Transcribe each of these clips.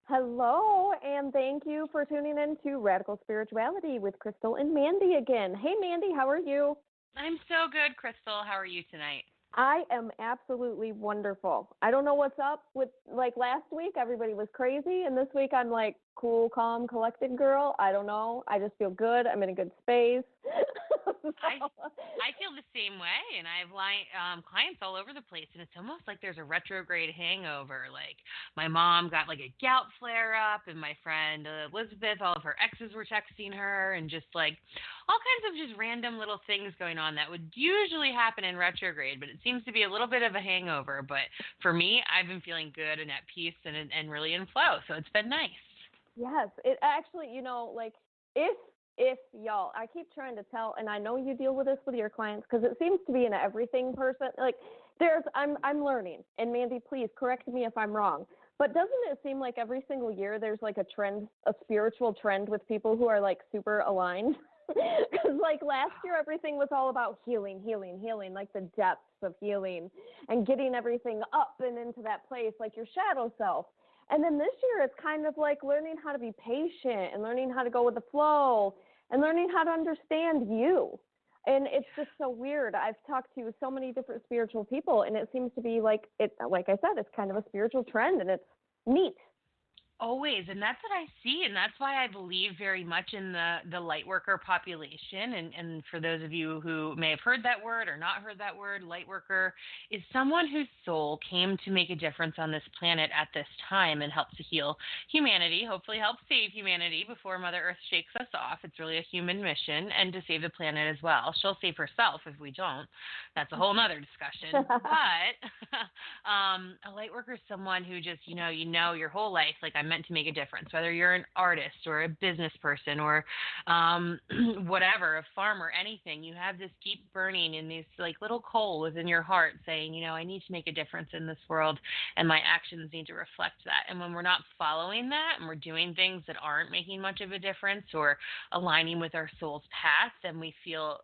Hello, and thank you for tuning in to Radical Spirituality with Crystal and Mandee again. Hey, Mandee, how are you? I'm so good, Crystal. How are you tonight? I am absolutely wonderful. I don't know what's up with, like, last week, everybody was crazy, and this week I'm like cool, calm, collected girl. I don't know. I just feel good. I'm in a good space. I So, I feel the same way, and I have clients all over the place, and it's almost like there's a retrograde hangover. Like my mom got like a gout flare up, and my friend Elizabeth, all of her exes were texting her, and just like all kinds of just random little things going on that would usually happen in retrograde, but it seems to be a little bit of a hangover. But for me, I've been feeling good and at peace and really in flow, so it's been nice. yes, it actually, like if y'all, I keep trying to tell, and I know you deal with this with your clients because it seems to be an everything person. Like I'm learning, and Mandee, please correct me if I'm wrong. But doesn't it seem like every single year there's like a trend, a spiritual trend with people who are like super aligned? Because like last year everything was all about healing, healing, healing, like the depths of healing and getting everything up and into that place, like your shadow self. And then this year it's kind of like learning how to be patient and learning how to go with the flow and learning how to understand you. And it's just so weird. I've talked to so many different spiritual people, and it seems to be like I said, it's kind of a spiritual trend, and it's neat. Always, and that's what I see, and that's why I believe very much in the light worker population. And for those of you who may have heard that word or not heard that word, light worker is someone whose soul came to make a difference on this planet at this time and help to heal humanity, hopefully help save humanity before Mother Earth shakes us off. It's really a human mission, and to save the planet as well. She'll save herself if we don't. That's a whole nother discussion. But a light worker is someone who just, your whole life, like I'm meant to make a difference, whether you're an artist or a business person or whatever, a farmer, anything. You have this deep burning in these like little coal within your heart saying, I need to make a difference in this world and my actions need to reflect that. And when we're not following that and we're doing things that aren't making much of a difference or aligning with our soul's path, then we feel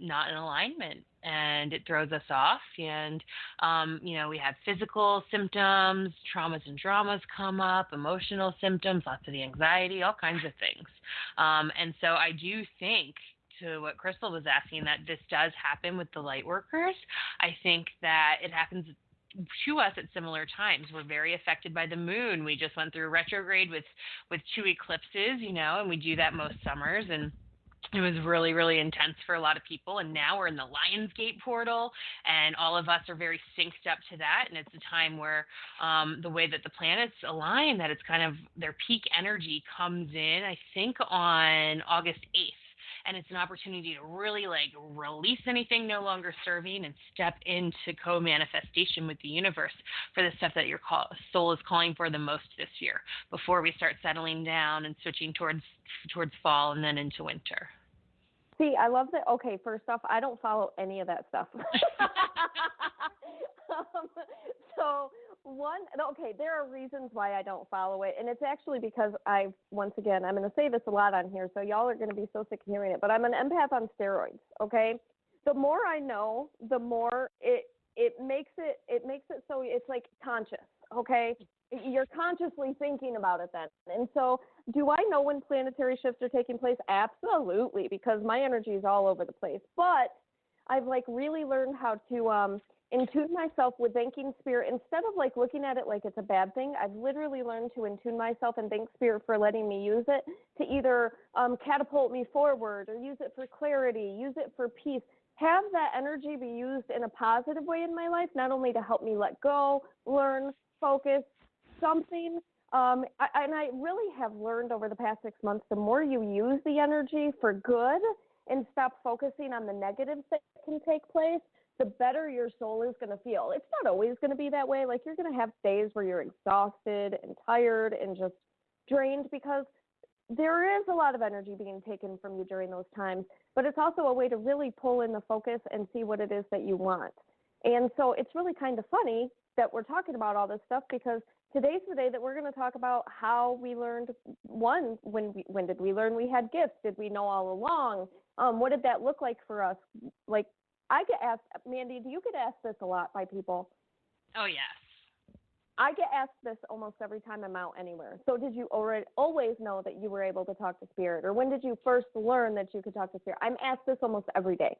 not in alignment and it throws us off. And, we have physical symptoms, traumas and dramas come up, emotional symptoms, lots of the anxiety, all kinds of things. And so I do think, to what Crystal was asking, that this does happen with the light workers. I think that it happens to us at similar times. We're very affected by the moon. We just went through retrograde with two eclipses, and we do that most summers, and it was really, really intense for a lot of people. And now we're in the Lionsgate portal, and all of us are very synced up to that. And it's a time where the way that the planets align, that it's kind of their peak energy comes in, I think, on August 8th. And it's an opportunity to really like release anything no longer serving and step into co-manifestation with the universe for the stuff that your soul is calling for the most this year before we start settling down and switching towards fall and then into winter. See, I love that. Okay, first off, I don't follow any of that stuff. um, so okay, there are reasons why I don't follow it, and it's actually because once again, I'm going to say this a lot on here, so y'all are going to be so sick of hearing it, but I'm an empath on steroids. Okay, the more I know, the more it makes it so it's like conscious. Okay, you're consciously thinking about it then. And so, do I know when planetary shifts are taking place? Absolutely, because my energy is all over the place. But I've like really learned how to in-tune myself with thanking spirit instead of like looking at it like it's a bad thing. I've literally learned to in-tune myself and thank spirit for letting me use it to either catapult me forward or use it for clarity, use it for peace. Have that energy be used in a positive way in my life, not only to help me let go, learn, focus, something. And I really have learned over the past 6 months, the more you use the energy for good and stop focusing on the negatives that can take place, the better your soul is going to feel. It's not always going to be that way. Like you're going to have days where you're exhausted and tired and just drained because there is a lot of energy being taken from you during those times, but it's also a way to really pull in the focus and see what it is that you want. And so it's really kind of funny that we're talking about all this stuff because today's the day that we're going to talk about how we learned, when did we learn we had gifts? Did we know all along? What did that look like for us? Like I get asked, Mandee, do you get asked this a lot by people? Oh, yes. I get asked this almost every time I'm out anywhere. So did you already always know that you were able to talk to spirit? Or when did you first learn that you could talk to spirit? I'm asked this almost every day.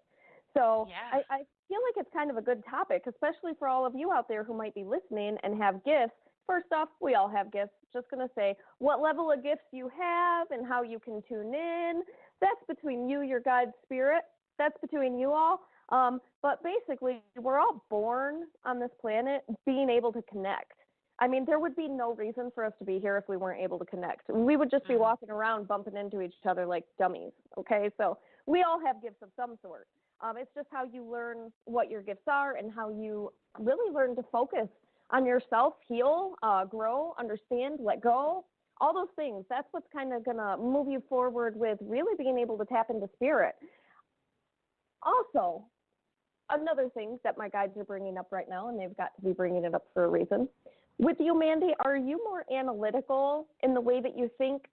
So Yeah. I feel like it's kind of a good topic, especially for all of you out there who might be listening and have gifts. First off, we all have gifts. Just going to say what level of gifts you have and how you can tune in. That's between you, your guide, spirit. That's between you all. But basically, we're all born on this planet being able to connect. I mean, there would be no reason for us to be here if we weren't able to connect. We would just be walking around bumping into each other like dummies, okay? So we all have gifts of some sort. It's just how you learn what your gifts are and how you really learn to focus on yourself, heal, grow, understand, let go, all those things. That's what's kind of going to move you forward with really being able to tap into spirit. Also, another thing that my guides are bringing up right now, and they've got to be bringing it up for a reason. With you, Mandee, are you more analytical in the way that you think?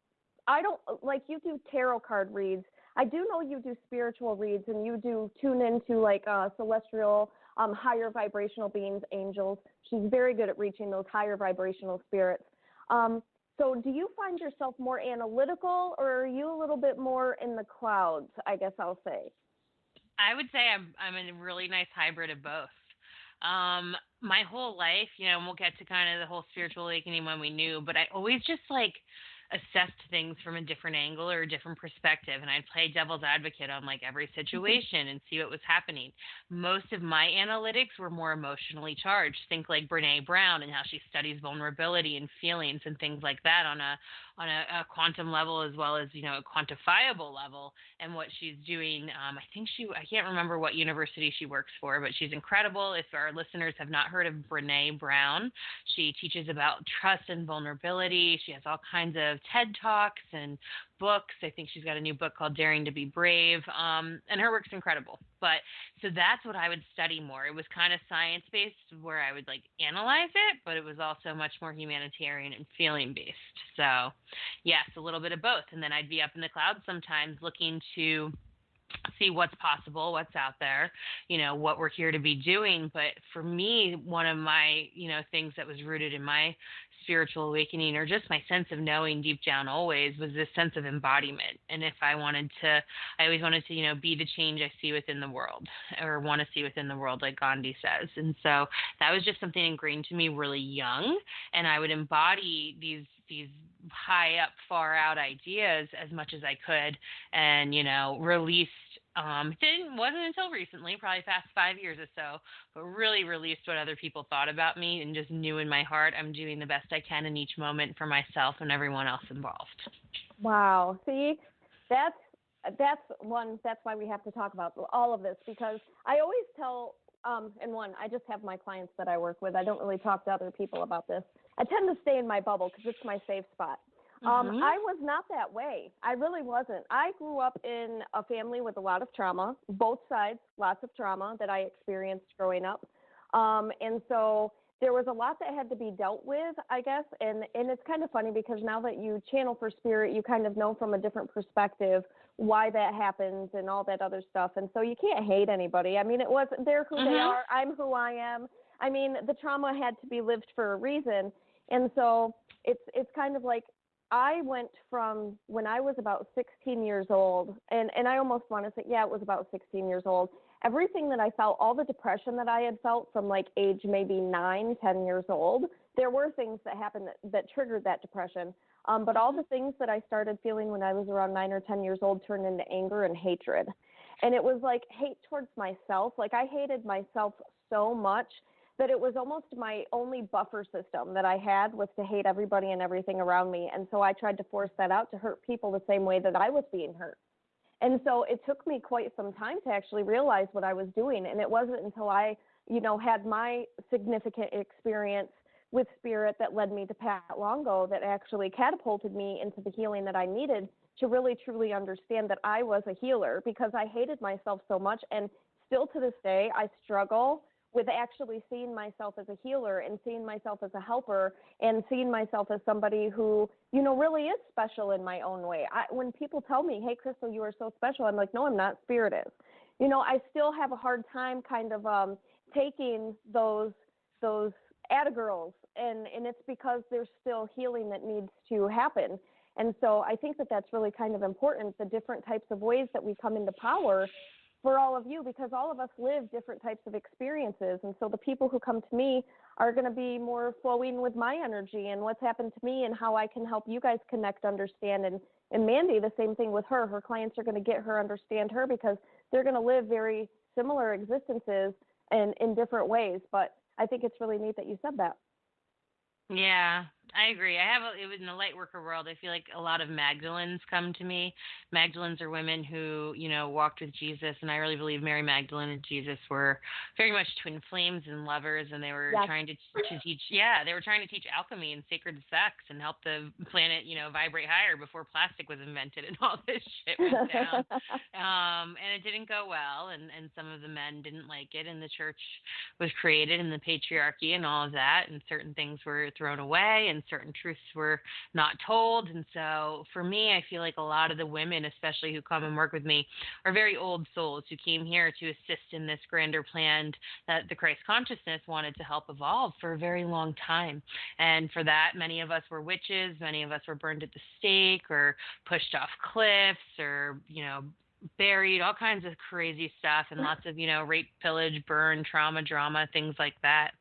I don't, like, you do tarot card reads. I do know you do spiritual reads, and you do tune into, like, celestial, higher vibrational beings, angels. She's very good at reaching those higher vibrational spirits. So do you find yourself more analytical, or are you a little bit more in the clouds, I guess I'll say? I would say I'm a really nice hybrid of both. My whole life, and we'll get to kind of the whole spiritual awakening when we knew, but I always just like assessed things from a different angle or a different perspective, and I'd play devil's advocate on like every situation and see what was happening. Most of my analytics were more emotionally charged. Think like Brene Brown and how she studies vulnerability and feelings and things like that on a quantum level as well as a quantifiable level. And what she's doing, I can't remember what university she works for, but she's incredible. If our listeners have not heard of Brene Brown, she teaches about trust and vulnerability. She has all kinds of TED Talks and books. I think she's got a new book called Daring to be Brave, and her work's incredible. But so that's what I would study more. It was kind of science-based where I would like analyze it, but it was also much more humanitarian and feeling-based. So yes, a little bit of both. And then I'd be up in the clouds sometimes looking to see what's possible, what's out there, what we're here to be doing. But for me, one of my, things that was rooted in my spiritual awakening or just my sense of knowing deep down always was this sense of embodiment. And if I always wanted to, be the change I see within the world or want to see within the world, like Gandhi says. And so that was just something ingrained to me really young. And I would embody these high up, far out ideas as much as I could and, released. It wasn't until recently, probably past 5 years or so, but really released what other people thought about me and just knew in my heart I'm doing the best I can in each moment for myself and everyone else involved. Wow. See, that's why we have to talk about all of this, because I always tell, I just have my clients that I work with. I don't really talk to other people about this. I tend to stay in my bubble because it's my safe spot. I was not that way. I really wasn't. I grew up in a family with a lot of trauma, both sides, lots of trauma that I experienced growing up. And so there was a lot that had to be dealt with, I guess. And it's kind of funny because now that you channel for spirit, you kind of know from a different perspective why that happens and all that other stuff. And so you can't hate anybody. I mean, they're who they are. I'm who I am. I mean, the trauma had to be lived for a reason. And so it's kind of like, I went from when I was about 16 years old, and I almost want to say, it was about 16 years old. Everything that I felt, all the depression that I had felt from like age maybe 9, 10 years old, there were things that happened that triggered that depression. But all the things that I started feeling when I was around 9 or 10 years old turned into anger and hatred. And it was like hate towards myself. Like I hated myself so much that it was almost my only buffer system that I had was to hate everybody and everything around me. And so I tried to force that out to hurt people the same way that I was being hurt. And so it took me quite some time to actually realize what I was doing. And it wasn't until I, had my significant experience with spirit that led me to Pat Longo that actually catapulted me into the healing that I needed to really, truly understand that I was a healer, because I hated myself so much. And still to this day, I struggle with actually seeing myself as a healer and seeing myself as a helper and seeing myself as somebody who, really is special in my own way. When people tell me, hey, Crystal, you are so special, I'm like, no, I'm not. Spirit is. I still have a hard time kind of taking those attagirls and it's because there's still healing that needs to happen. And so I think that that's really kind of important, the different types of ways that we come into power for all of you, because all of us live different types of experiences. And so the people who come to me are going to be more flowing with my energy and what's happened to me and how I can help you guys connect, understand. And Mandee, the same thing with her. Her clients are going to get her, understand her, because they're going to live very similar existences and in different ways. But I think it's really neat that you said that. Yeah, I agree. It was in the light worker world. I feel like a lot of Magdalens come to me. Magdalens are women who, walked with Jesus, and I really believe Mary Magdalene and Jesus were very much twin flames and lovers, and they were trying to teach, they were trying to teach alchemy and sacred sex and help the planet, vibrate higher before plastic was invented and all this shit went down. And it didn't go well, and some of the men didn't like it, and the church was created, and the patriarchy and all of that, and certain things were thrown away, and certain truths were not told. And so for me, I feel like a lot of the women, especially who come and work with me, are very old souls who came here to assist in this grander plan that the Christ consciousness wanted to help evolve for a very long time. And for that, many of us were witches, many of us were burned at the stake or pushed off cliffs or, buried, all kinds of crazy stuff, and lots of, rape, pillage, burn, trauma, drama, things like that.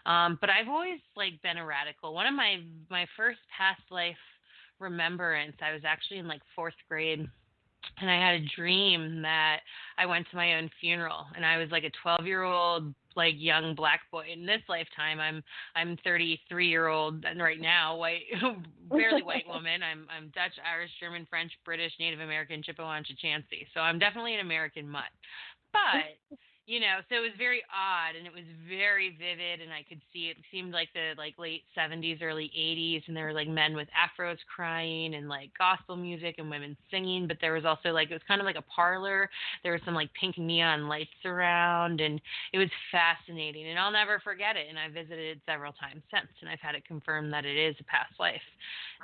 But I've always been a radical. One of my first past life remembrance, I was actually in 4th grade, and I had a dream that I went to my own funeral, and I was a 12-year-old young black boy. In this lifetime, I'm 33-year-old right now, white, barely white woman. I'm Dutch, Irish, German, French, British, Native American, Chippewa, and Chichansi. So I'm definitely an American mutt. But so it was very odd, and it was very vivid, and I could see it seemed like the late 70s, early 80s, and there were men with afros crying and gospel music and women singing, but there was also it was kind of like a parlor. There was some pink neon lights around, and it was fascinating, and I'll never forget it. And I visited it several times since, and I've had it confirmed that it is a past life.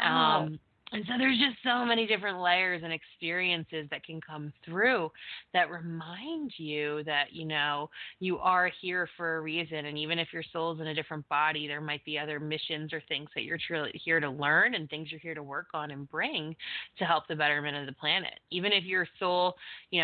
Wow. And so there's just so many different layers and experiences that can come through that remind you that, you are here for a reason. And even if your soul's in a different body, there might be other missions or things that you're truly here to learn and things you're here to work on and bring to help the betterment of the planet. Even if your soul,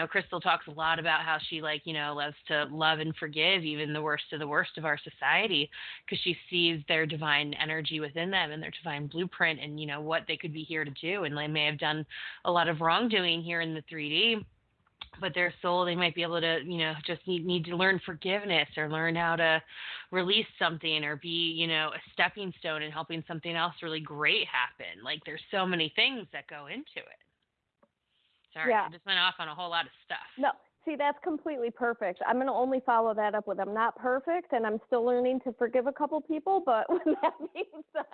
Crystal talks a lot about how she loves to love and forgive even the worst of our society, because she sees their divine energy within them and their divine blueprint and, what they could be here to do. And they may have done a lot of wrongdoing here in the 3D, but their soul, they might be able to, just need to learn forgiveness or learn how to release something or be, a stepping stone in helping something else really great happen. There's so many things that go into it. Sorry, I just went off on a whole lot of stuff. No, see, that's completely perfect. I'm going to only follow that up with, I'm not perfect, and I'm still learning to forgive a couple people, but with that being said,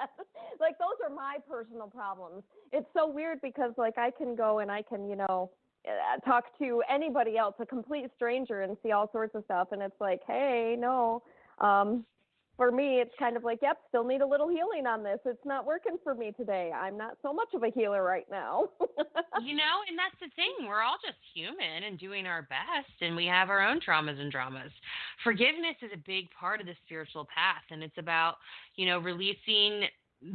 those are my personal problems. It's so weird because, I can go and I can, talk to anybody else, a complete stranger, and see all sorts of stuff, and it's hey, no. For me, it's kind of yep, still need a little healing on this. It's not working for me today. I'm not so much of a healer right now. And that's the thing. We're all just human and doing our best, and we have our own traumas and dramas. Forgiveness is a big part of the spiritual path, and it's about, releasing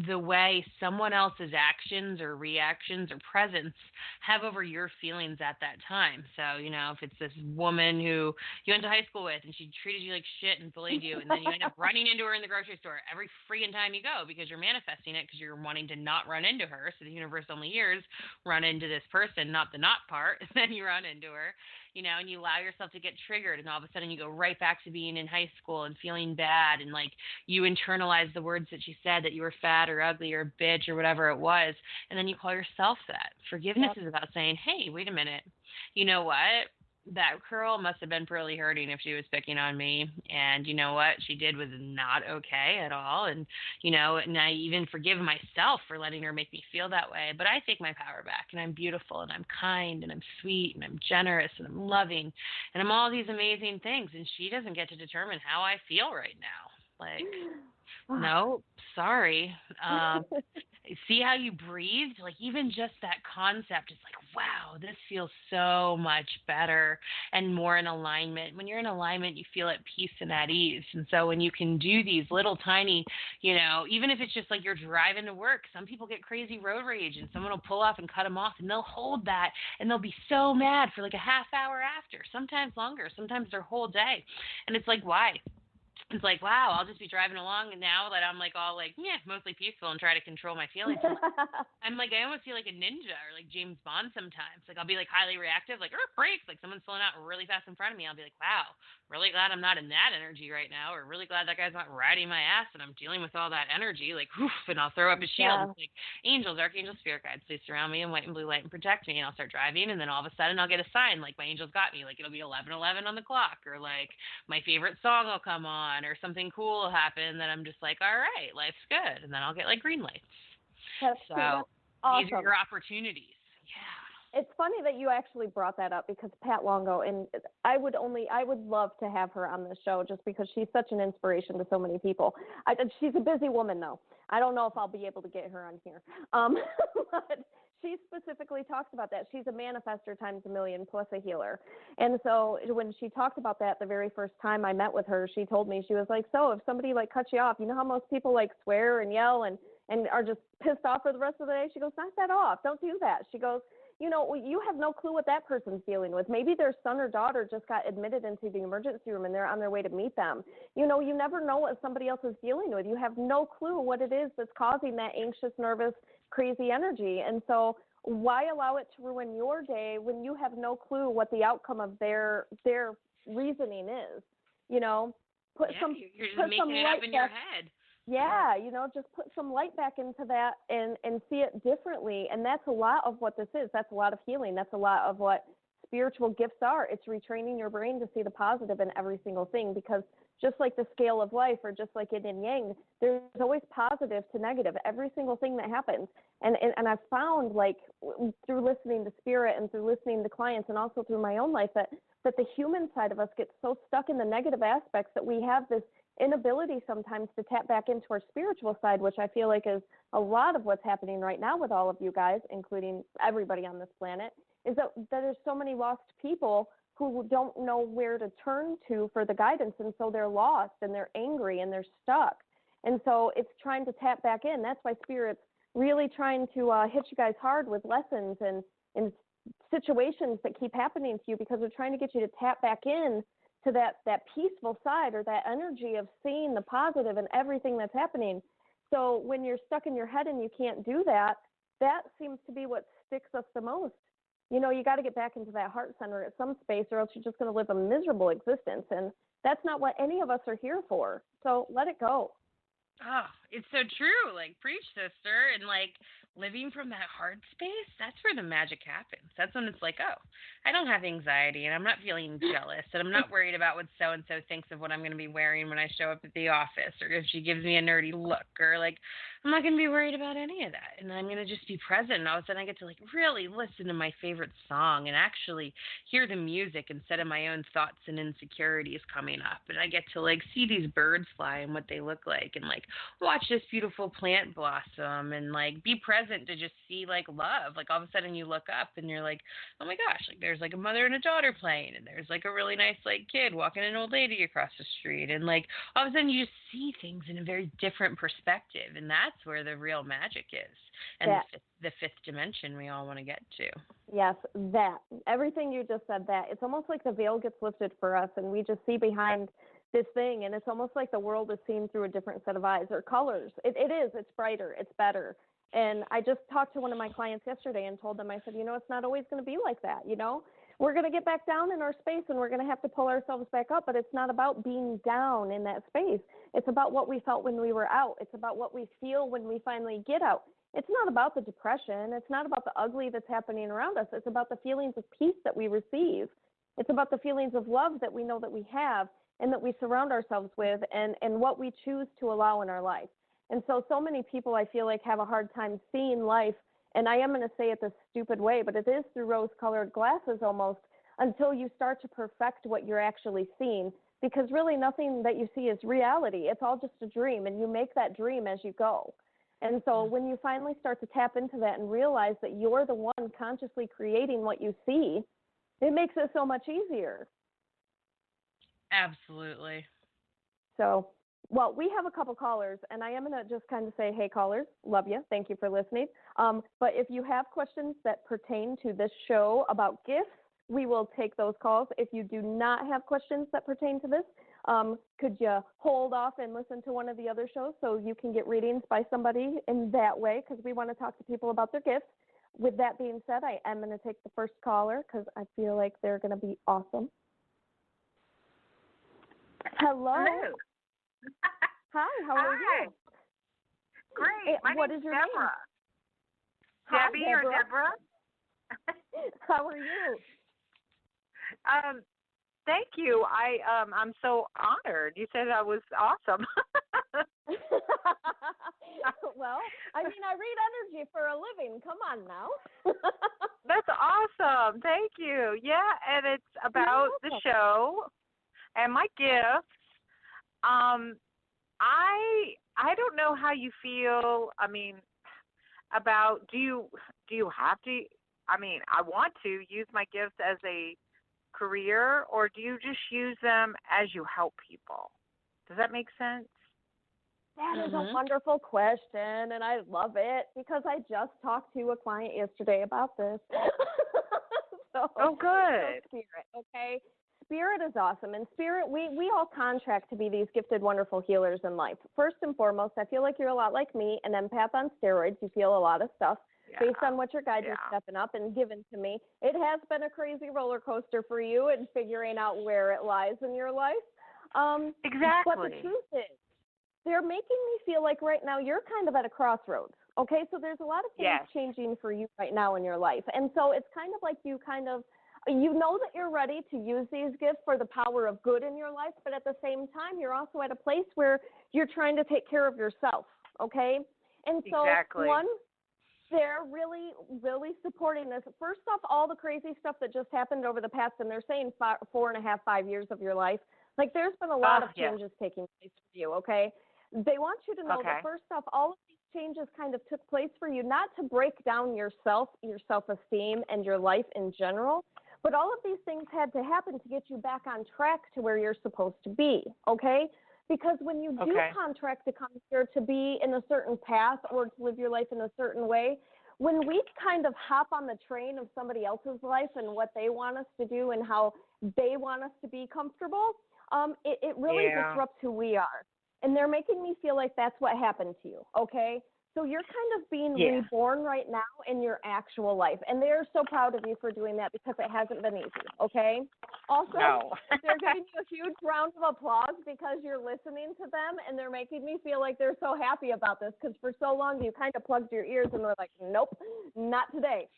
the way someone else's actions or reactions or presence have over your feelings at that time. So, if it's this woman who you went to high school with and she treated you like shit and bullied you, and then you end up running into her in the grocery store every freaking time you go because you're manifesting it because you're wanting to not run into her. So the universe only hears run into this person, not the not part, and then you run into her. And you allow yourself to get triggered, and all of a sudden you go right back to being in high school and feeling bad, and you internalize the words that she said, that you were fat or ugly or a bitch or whatever it was, and then you call yourself that. Forgiveness is about saying, hey, wait a minute, you know what? That girl must have been really hurting if she was picking on me, and you know what she did was not okay at all, and and I even forgive myself for letting her make me feel that way, but I take my power back, and I'm beautiful, and I'm kind, and I'm sweet, and I'm generous, and I'm loving, and I'm all these amazing things, and she doesn't get to determine how I feel right now. no, sorry. See how you breathed? Like, even just that concept is like, wow, this feels so much better and more in alignment. When you're in alignment, you feel at peace and at ease. And so when you can do these little tiny, even if it's just like you're driving to work, some people get crazy road rage and someone will pull off and cut them off, and they'll hold that and they'll be so mad for like a half hour after, sometimes longer, sometimes their whole day. And it's like, why? It's like, wow, I'll just be driving along, and now that I'm like all like, yeah, mostly peaceful and try to control my feelings, I'm like, I almost feel like a ninja or like James Bond sometimes. Like, I'll be like highly reactive, like, brakes, like someone's pulling out really fast in front of me. I'll be like, wow, really glad I'm not in that energy right now, or really glad that guy's not riding my ass and I'm dealing with all that energy, like, whoof, and I'll throw up a shield. Yeah. It's like, angels, archangels, spirit guides, please surround me in white and blue light and protect me. And I'll start driving, and then all of a sudden I'll get a sign, like my angels got me, like it'll be 11:11 on the clock, or like my favorite song will come on, or something cool will happen that I'm just like, all right, life's good. And then I'll get like green lights. That's So awesome. these are your opportunities. Yeah. It's funny that you actually brought that up, because Pat Longo, and I would love to have her on the show just because she's such an inspiration to so many people. She's a busy woman though. I don't know if I'll be able to get her on here. But she specifically talks about that. She's a manifester times a million plus a healer. And so when she talked about that the very first time I met with her, she told me, she was like, so if somebody like cuts you off, you know how most people like swear and yell and are just pissed off for the rest of the day? She goes, knock that off. Don't do that. She goes, you have no clue what that person's dealing with. Maybe their son or daughter just got admitted into the emergency room and they're on their way to meet them. You never know what somebody else is dealing with. You have no clue what it is that's causing that anxious, nervous, crazy energy. And so why allow it to ruin your day when you have no clue what the outcome of their reasoning is? Put some you're just put making some it light up in back. your head. Yeah, just put some light back into that and see it differently. And that's a lot of what this is. That's a lot of healing. That's a lot of what spiritual gifts are. It's retraining your brain to see the positive in every single thing, because just like the scale of life, or just like yin and yang, there's always positive to negative, every single thing that happens. And I've found, like, through listening to spirit and through listening to clients and also through my own life, that the human side of us gets so stuck in the negative aspects that we have this inability sometimes to tap back into our spiritual side, which I feel like is a lot of what's happening right now with all of you guys, including everybody on this planet, is that there's so many lost people who don't know where to turn to for the guidance. And so they're lost and they're angry and they're stuck. And so it's trying to tap back in. That's why Spirit's really trying to hit you guys hard with lessons and situations that keep happening to you, because they're trying to get you to tap back in to that peaceful side, or that energy of seeing the positive in everything that's happening. So when you're stuck in your head and you can't do that, that seems to be what sticks us the most. You got to get back into that heart center at some space, or else you're just going to live a miserable existence. And that's not what any of us are here for. So let it go. Oh, it's so true. Like, preach, sister. And like, living from that heart space, that's where the magic happens. That's when it's like, oh, I don't have anxiety, and I'm not feeling jealous, and I'm not worried about what so and so thinks of what I'm going to be wearing when I show up at the office, or if she gives me a nerdy look, or like, I'm not going to be worried about any of that. And I'm going to just be present. And all of a sudden I get to like really listen to my favorite song and actually hear the music instead of my own thoughts and insecurities coming up. And I get to like see these birds fly and what they look like, and like watch this beautiful plant blossom, and like be present to just see like love. Like, all of a sudden you look up and you're like, oh my gosh, like there's like a mother and a daughter playing, and there's like a really nice like kid walking an old lady across the street. And like all of a sudden you just see things in a very different perspective. And that's where the real magic is. And the fifth dimension we all want to get to. Yes, that. Everything you just said, that. It's almost like the veil gets lifted for us, and we just see behind this thing, and it's almost like the world is seen through a different set of eyes or colors. It is. It's brighter. It's better. And I just talked to one of my clients yesterday and told them, I said, it's not always going to be like that, We're going to get back down in our space, and we're going to have to pull ourselves back up, but it's not about being down in that space. It's about what we felt when we were out. It's about what we feel when we finally get out. It's not about the depression. It's not about the ugly that's happening around us. It's about the feelings of peace that we receive. It's about the feelings of love that we know that we have and that we surround ourselves with, and what we choose to allow in our life. And so many people, I feel like, have a hard time seeing life, and I am going to say it this stupid way, but it is through rose-colored glasses almost, until you start to perfect what you're actually seeing. because really nothing that you see is reality. It's all just a dream, and you make that dream as you go. And so when you finally start to tap into that and realize that you're the one consciously creating what you see, it makes it so much easier. Absolutely. So, well, we have a couple callers, and I am going to just kind of say, hey, callers, love you. Thank you for listening. But if you have questions that pertain to this show about gifts, we will take those calls. If you do not have questions that pertain to this, could you hold off and listen to one of the other shows so you can get readings by somebody in that way? Because we want to talk to people about their gifts. With that being said, I am going to take the first caller because I feel like they're going to be awesome. Hello. Hi, how are you? Great. My what name's is your Deborah. name? Debbie Hi, or Deborah? How are you? Thank you. I'm so honored. You said I was awesome. Well, I mean, I read energy for a living. Come on now. That's awesome. Thank you. Yeah, and it's about the show and my gifts. I don't know how you feel. I mean, about do you have to? I mean, I want to use my gifts as a career, or do you just use them as you help people? Does that make sense? That is a wonderful question, and I love it because I just talked to a client yesterday about this. Oh, good. So spirit, okay? Spirit is awesome, and spirit, we all contract to be these gifted, wonderful healers in life. First and foremost, I feel like you're a lot like me, an empath on steroids. You feel a lot of stuff. Based on what your guides are stepping up and given to me. It has been a crazy roller coaster for you and figuring out where it lies in your life. Exactly. But the truth is, they're making me feel like right now you're kind of at a crossroads. Okay, so there's a lot of things changing for you right now in your life. And so it's kind of like you know that you're ready to use these gifts for the power of good in your life, but at the same time, you're also at a place where you're trying to take care of yourself. Okay? And so they're really, really supporting this. First off, all the crazy stuff that just happened over the past, and they're saying 4.5, 5 years of your life, like there's been a lot of changes taking place for you, okay? They want you to know that first off, all of these changes kind of took place for you, not to break down yourself, your self-esteem, and your life in general, but all of these things had to happen to get you back on track to where you're supposed to be, okay? Because when you do contract to come here to be in a certain path or to live your life in a certain way, when we kind of hop on the train of somebody else's life and what they want us to do and how they want us to be comfortable, it really disrupts who we are. And they're making me feel like that's what happened to you, okay? So you're kind of being reborn right now in your actual life. And they're so proud of you for doing that because it hasn't been easy, okay? Also, they're giving you a huge round of applause because you're listening to them, and they're making me feel like they're so happy about this because for so long you kind of plugged your ears and were like, nope, not today.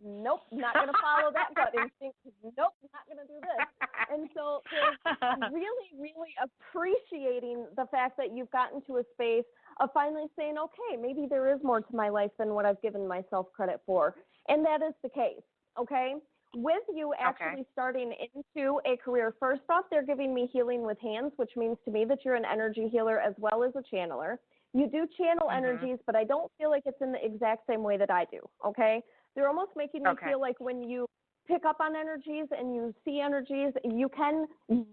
Nope, not going to follow that gut instinct. Nope, not going to do this. And so they're really, really appreciating the fact that you've gotten to a space of finally saying, okay, maybe there is more to my life than what I've given myself credit for. And that is the case, okay? With you actually starting into a career, first off, they're giving me healing with hands, which means to me that you're an energy healer as well as a channeler. You do channel energies, but I don't feel like it's in the exact same way that I do, okay? They're almost making me feel like when you pick up on energies and you see energies, you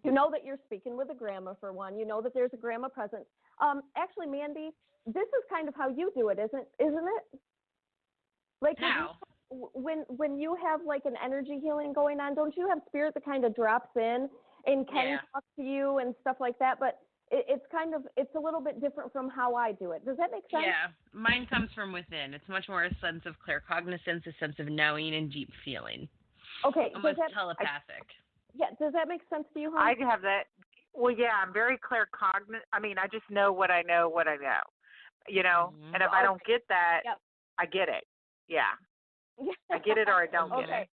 know that you're speaking with a grandma for one. You know that there's a grandma present. Actually, Mandee, this is kind of how you do it, isn't it? Like when you have like an energy healing going on, don't you have spirit that kind of drops in and can talk to you and stuff like that? But it's a little bit different from how I do it. Does that make sense? Yeah, mine comes from within. It's much more a sense of claircognizance, a sense of knowing and deep feeling. Okay. Almost telepathic. Does that make sense to you, hon? I have that. Well, yeah, I'm very claircognizant. I mean, I just know what I know, you know, and if I don't get that, I get it. Yeah. I get it or I don't get it.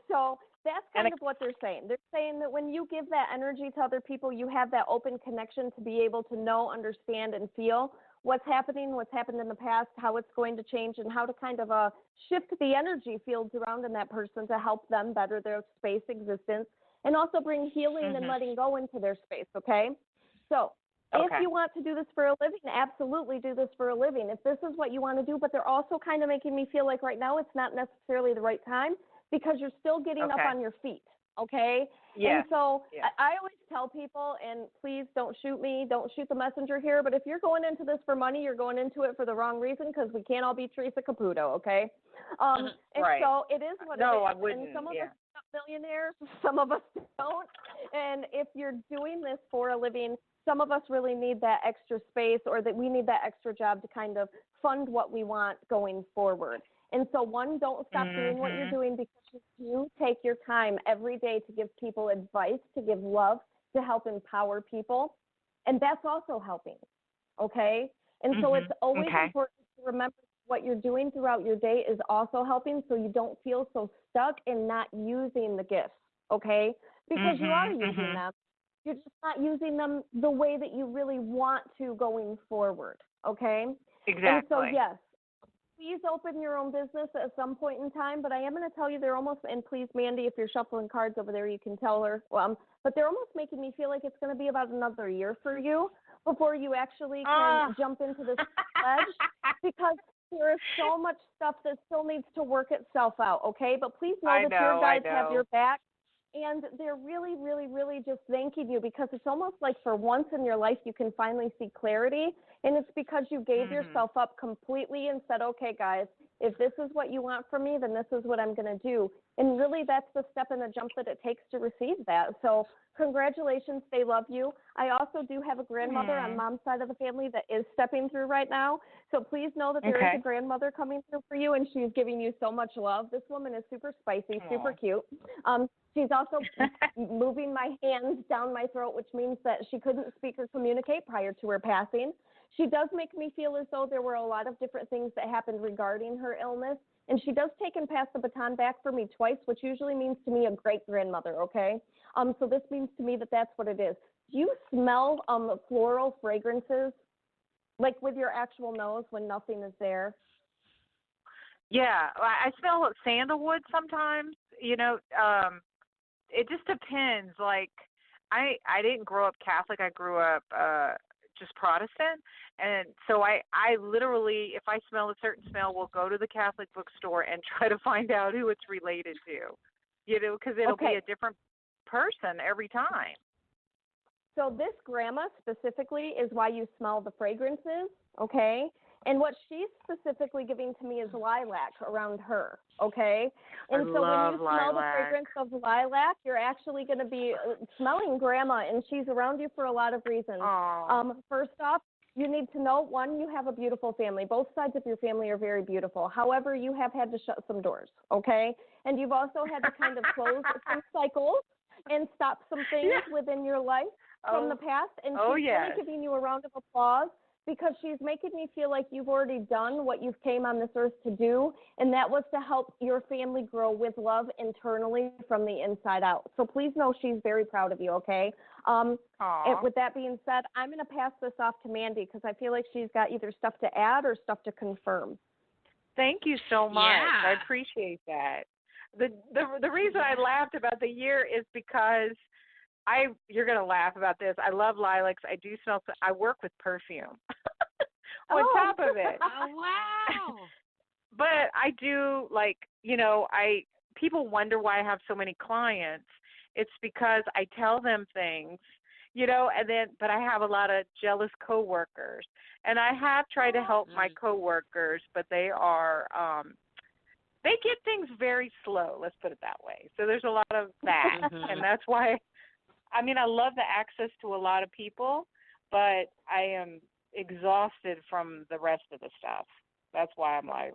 So that's kind of what they're saying. They're saying that when you give that energy to other people, you have that open connection to be able to know, understand, and feel what's happening, what's happened in the past, how it's going to change, and how to kind of shift the energy fields around in that person to help them better their space existence and also bring healing and letting go into their space, okay? So if you want to do this for a living, absolutely do this for a living. If this is what you want to do, but they're also kind of making me feel like right now it's not necessarily the right time because you're still getting up on your feet, okay? Yeah. And so I always tell people, and please don't shoot me, don't shoot the messenger here, but if you're going into this for money, you're going into it for the wrong reason because we can't all be Teresa Caputo, okay? And so it is what it is. No, I wouldn't. And some of us are not millionaires, some of us don't. And if you're doing this for a living, some of us really need that extra space, or that we need that extra job to kind of fund what we want going forward. And so one, don't stop doing what you're doing, because you take your time every day to give people advice, to give love, to help empower people. And that's also helping. Okay. And so it's always important to remember what you're doing throughout your day is also helping, so you don't feel so stuck in not using the gifts. Okay. Because you are using them. You're just not using them the way that you really want to going forward. Okay. Exactly. And so, yes, please open your own business at some point in time, but I am going to tell you they're almost, and please, Mandee, if you're shuffling cards over there, you can tell her, but they're almost making me feel like it's going to be about another year for you before you actually can jump into this pledge, because there is so much stuff that still needs to work itself out, okay? But please know that your guys have your back. And they're really, really, really just thanking you, because it's almost like for once in your life you can finally see clarity. And it's because you gave yourself up completely and said, okay, guys, if this is what you want from me, then this is what I'm going to do. And really that's the step and the jump that it takes to receive that. So congratulations. They love you. I also do have a grandmother on mom's side of the family that is stepping through right now. So please know that there is a grandmother coming through for you, and she's giving you so much love. This woman is super spicy, super cute. She's also moving my hands down my throat, which means that she couldn't speak or communicate prior to her passing. She does make me feel as though there were a lot of different things that happened regarding her illness. And she does take and pass the baton back for me twice, which usually means to me a great grandmother, okay? So this means to me that that's what it is. Do you smell floral fragrances, like with your actual nose when nothing is there? Yeah, I smell sandalwood sometimes, it just depends. Like, I didn't grow up Catholic. I grew up just Protestant. And so I literally, if I smell a certain smell, will go to the Catholic bookstore and try to find out who it's related to, because it'll be a different person every time. So this grandma specifically is why you smell the fragrances, okay? And what she's specifically giving to me is lilac around her, okay? And so when you smell the fragrance of lilac, you're actually going to be smelling grandma, and she's around you for a lot of reasons. First off, you need to know, one, you have a beautiful family. Both sides of your family are very beautiful. However, you have had to shut some doors, okay? And you've also had to kind of close some cycles and stop some things within your life from the past. And she's really giving you a round of applause, because she's making me feel like you've already done what you've came on this earth to do, and that was to help your family grow with love internally from the inside out. So please know she's very proud of you, okay? And with that being said, I'm going to pass this off to Mandee, because I feel like she's got either stuff to add or stuff to confirm. Thank you so much. Yeah. I appreciate that. The reason I laughed about the year is because you're going to laugh about this. I love lilacs. I do smell, I work with perfume on top of it. Oh, wow. But I do, people wonder why I have so many clients. It's because I tell them things, but I have a lot of jealous coworkers. And I have tried to help my coworkers, but they are, they get things very slow, let's put it that way. So there's a lot of that. And that's why, I love the access to a lot of people, but I am exhausted from the rest of the stuff. That's why I'm like,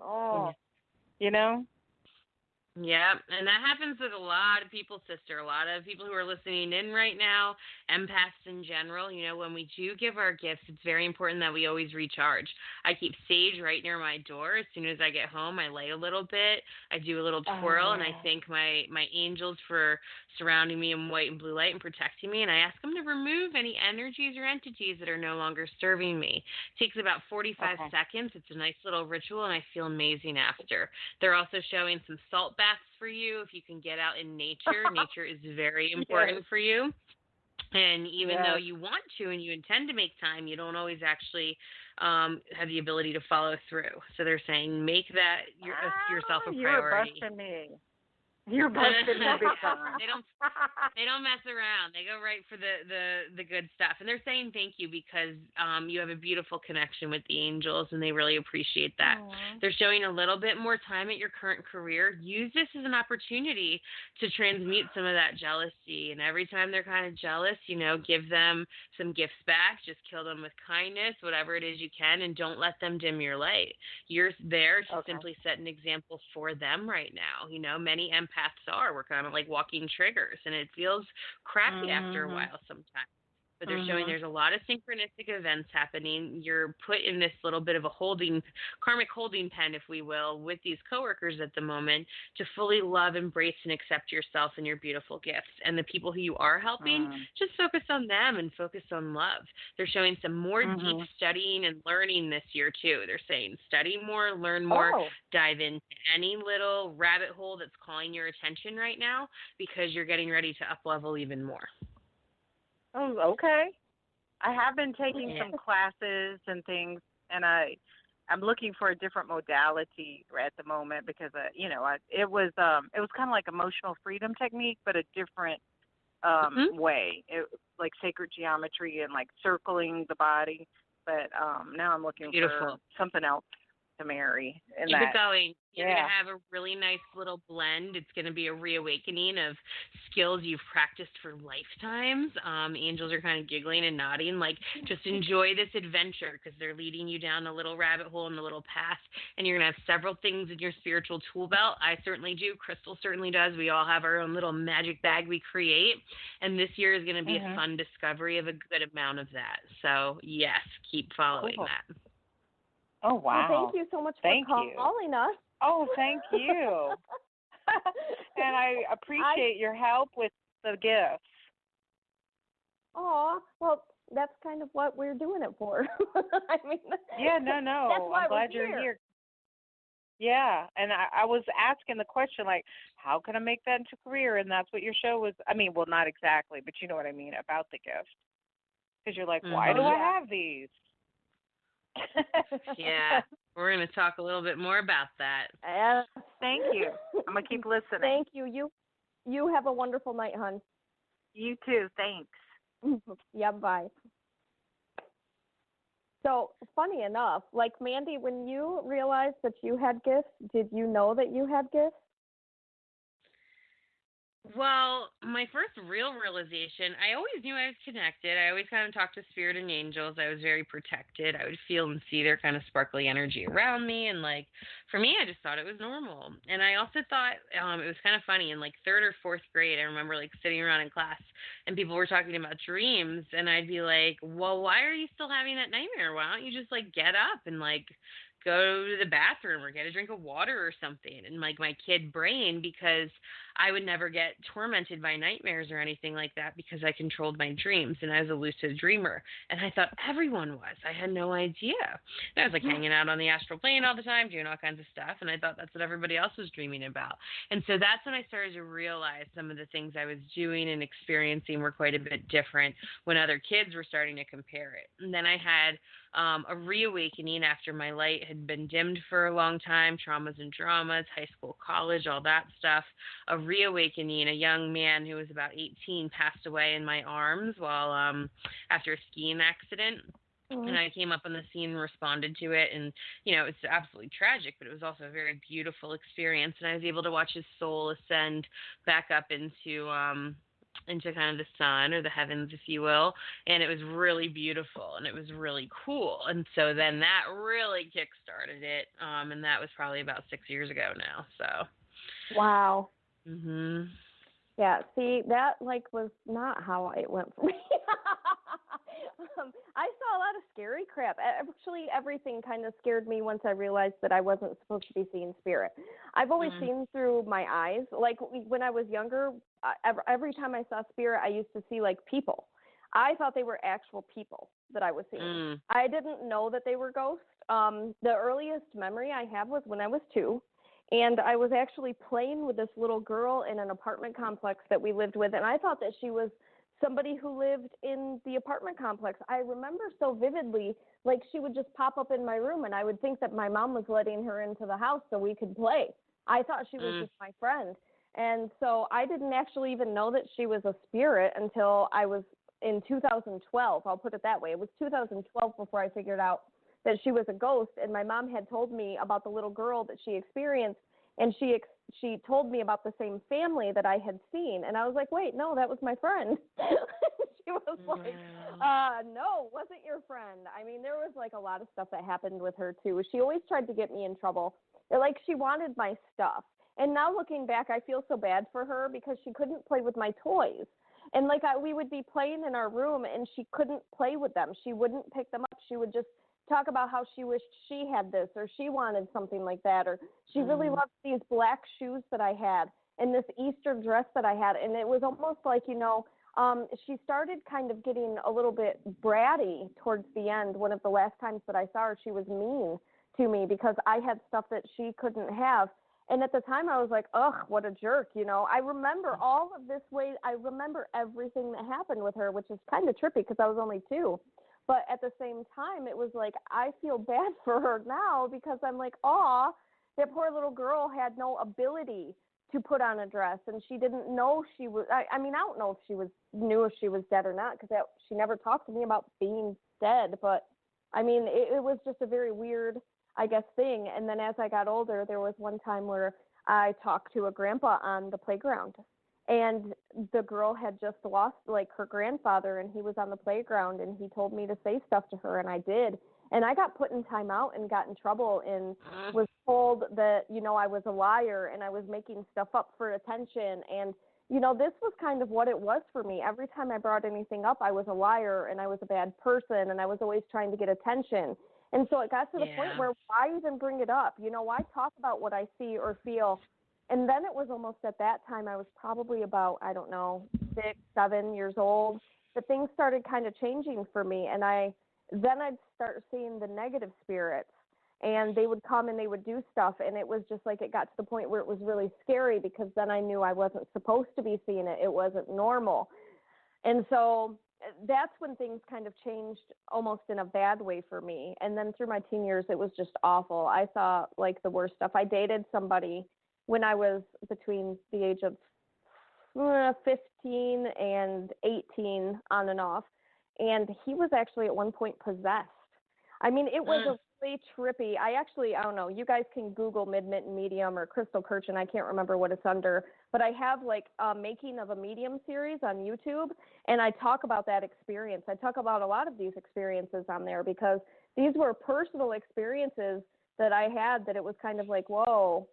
Yeah, and that happens with a lot of people, sister. A lot of people who are listening in right now, empaths in general. When we do give our gifts, it's very important that we always recharge. I keep sage right near my door. As soon as I get home, I lay a little bit. I do a little twirl, and I thank my angels for surrounding me in white and blue light and protecting me. And I ask them to remove any energies or entities that are no longer serving me. It takes about 45 seconds. It's a nice little ritual, and I feel amazing after. They're also showing some salt bath baths for you. If you can get out in nature, nature is very important for you. And even though you want to and you intend to make time, you don't always actually have the ability to follow through. So they're saying make that yourself a priority. You're busting me. You're busting me big time. They don't mess around. They go right for the good stuff. And they're saying thank you because you have a beautiful connection with the angels, and they really appreciate that. Aww. They're showing a little bit more time at your current career. Use this as an opportunity to transmute some of that jealousy. And every time they're kind of jealous, give them some gifts back. Just kill them with kindness, whatever it is you can, and don't let them dim your light. You're there to simply set an example for them right now. Many empaths are. We're kind of like walking triggers, and it feels crappy after a while sometimes. But they're showing there's a lot of synchronistic events happening. You're put in this little bit of a karmic holding pen, if we will, with these coworkers at the moment to fully love, embrace, and accept yourself and your beautiful gifts. And the people who you are helping, just focus on them and focus on love. They're showing some more deep studying and learning this year, too. They're saying study more, learn more, dive into any little rabbit hole that's calling your attention right now because you're getting ready to up-level even more. Oh, okay. I have been taking some classes and things, and I'm looking for a different modality at the moment because it was kind of like emotional freedom technique, but a different way, like sacred geometry and like circling the body. But now I'm looking for something else to marry. Keep it going. You're going to have a really nice little blend. It's going to be a reawakening of skills you've practiced for lifetimes. Angels are kind of giggling and nodding, like just enjoy this adventure because they're leading you down a little rabbit hole and a little path. And you're going to have several things in your spiritual tool belt. I certainly do. Crystal certainly does. We all have our own little magic bag we create. And this year is going to be a fun discovery of a good amount of that. So, yes, keep following that. Oh, wow. Well, thank you so much for calling us. Oh, thank you. And I appreciate your help with the gifts. Oh, well, that's kind of what we're doing it for. I mean, no. That's why I'm glad you're here. Yeah, and I was asking the question, like, how can I make that into a career? And that's what your show was. I mean, well, not exactly, but you know what I mean about the gift. Because you're like, why do I have these? Yeah, we're going to talk a little bit more about that. Thank you. I'm going to keep listening. Thank you. You have a wonderful night, hon. You too. Thanks. Yeah, bye. So, funny enough, like Mandee, when you realized that you had gifts, did you know that you had gifts? Well, my first real realization, I always knew I was connected. I always kind of talked to spirit and angels. I was very protected. I would feel and see their kind of sparkly energy around me. And for me, I just thought it was normal. And I also thought it was kind of funny. In third or fourth grade, I remember sitting around in class and people were talking about dreams. And I'd be like, well, why are you still having that nightmare? Why don't you just get up and go to the bathroom or get a drink of water or something? And my kid brain, because I would never get tormented by nightmares or anything like that because I controlled my dreams and I was a lucid dreamer. And I thought everyone was. I had no idea. And I was hanging out on the astral plane all the time, doing all kinds of stuff. And I thought that's what everybody else was dreaming about. And so that's when I started to realize some of the things I was doing and experiencing were quite a bit different when other kids were starting to compare it. And then I had a reawakening after my light had been dimmed for a long time, traumas and dramas, high school, college, all that stuff. A reawakening, a young man who was about 18 passed away in my arms while after a skiing accident. And I came up on the scene and responded to it. And, it's absolutely tragic, but it was also a very beautiful experience. And I was able to watch his soul ascend back up into kind of the sun or the heavens, if you will. And it was really beautiful and it was really cool. And so then that really kick-started it. And that was probably about 6 years ago now. So. Wow. Mhm. Yeah, see, that was not how it went for me. I saw a lot of scary crap. Actually, everything kind of scared me once I realized that I wasn't supposed to be seeing spirit. I've always seen through my eyes. When I was younger, every time I saw spirit, I used to see people. I thought they were actual people that I was seeing. I didn't know that they were ghosts. The earliest memory I have was when I was 2. And I was actually playing with this little girl in an apartment complex that we lived with, and I thought that she was somebody who lived in the apartment complex. I remember so vividly, like she would just pop up in my room, and I would think that my mom was letting her into the house so we could play. I thought she was just my friend. And so I didn't actually even know that she was a spirit until I was in 2012. I'll put it that way. It was 2012 before I figured out that she was a ghost, and my mom had told me about the little girl that she experienced, and she told me about the same family that I had seen, and I was like, wait, no, that was my friend. She was like, no, wasn't your friend. I mean, there was like a lot of stuff that happened with her too. She always tried to get me in trouble. Like she wanted my stuff. And now looking back, I feel so bad for her because she couldn't play with my toys. And like we would be playing in our room and she couldn't play with them. She wouldn't pick them up. She would just talk about how she wished she had this or she wanted something like that, or she really loved these black shoes that I had and this Easter dress that I had. And it was almost like, she started kind of getting a little bit bratty towards the end. One of the last times that I saw her, she was mean to me because I had stuff that she couldn't have. And at the time I was like, ugh, what a jerk, I remember all of this way. I remember everything that happened with her, which is kind of trippy because I was only 2. But at the same time, it was like, I feel bad for her now because I'm like, aw, that poor little girl had no ability to put on a dress. And she didn't know she was, I mean, I don't know if she knew if she was dead or not because she never talked to me about being dead. But I mean, it was just a very weird, I guess, thing. And then as I got older, there was one time where I talked to a grandpa on the playground. And the girl had just lost like her grandfather, and he was on the playground, and he told me to say stuff to her, and I did. And I got put in timeout and got in trouble and was told that, I was a liar and I was making stuff up for attention. And, this was kind of what it was for me. Every time I brought anything up, I was a liar and I was a bad person and I was always trying to get attention. And so it got to the point where why even bring it up? Why talk about what I see or feel? And then it was almost at that time, I was probably about, 6, 7 years old, that things started kind of changing for me. And then I'd start seeing the negative spirits, and they would come and they would do stuff. And it was just like, it got to the point where it was really scary because then I knew I wasn't supposed to be seeing it. It wasn't normal. And so that's when things kind of changed almost in a bad way for me. And then through my teen years, it was just awful. I saw like the worst stuff. I dated somebody when I was between the age of 15 and 18 on and off. And he was actually at one point possessed. I mean, it was a really trippy. I don't know. You guys can Google Mid Mitten Medium or Crystal Kirchen. I can't remember what it's under. But I have like a Making of a Medium series on YouTube. And I talk about that experience. I talk about a lot of these experiences on there because these were personal experiences that I had that it was kind of like, whoa.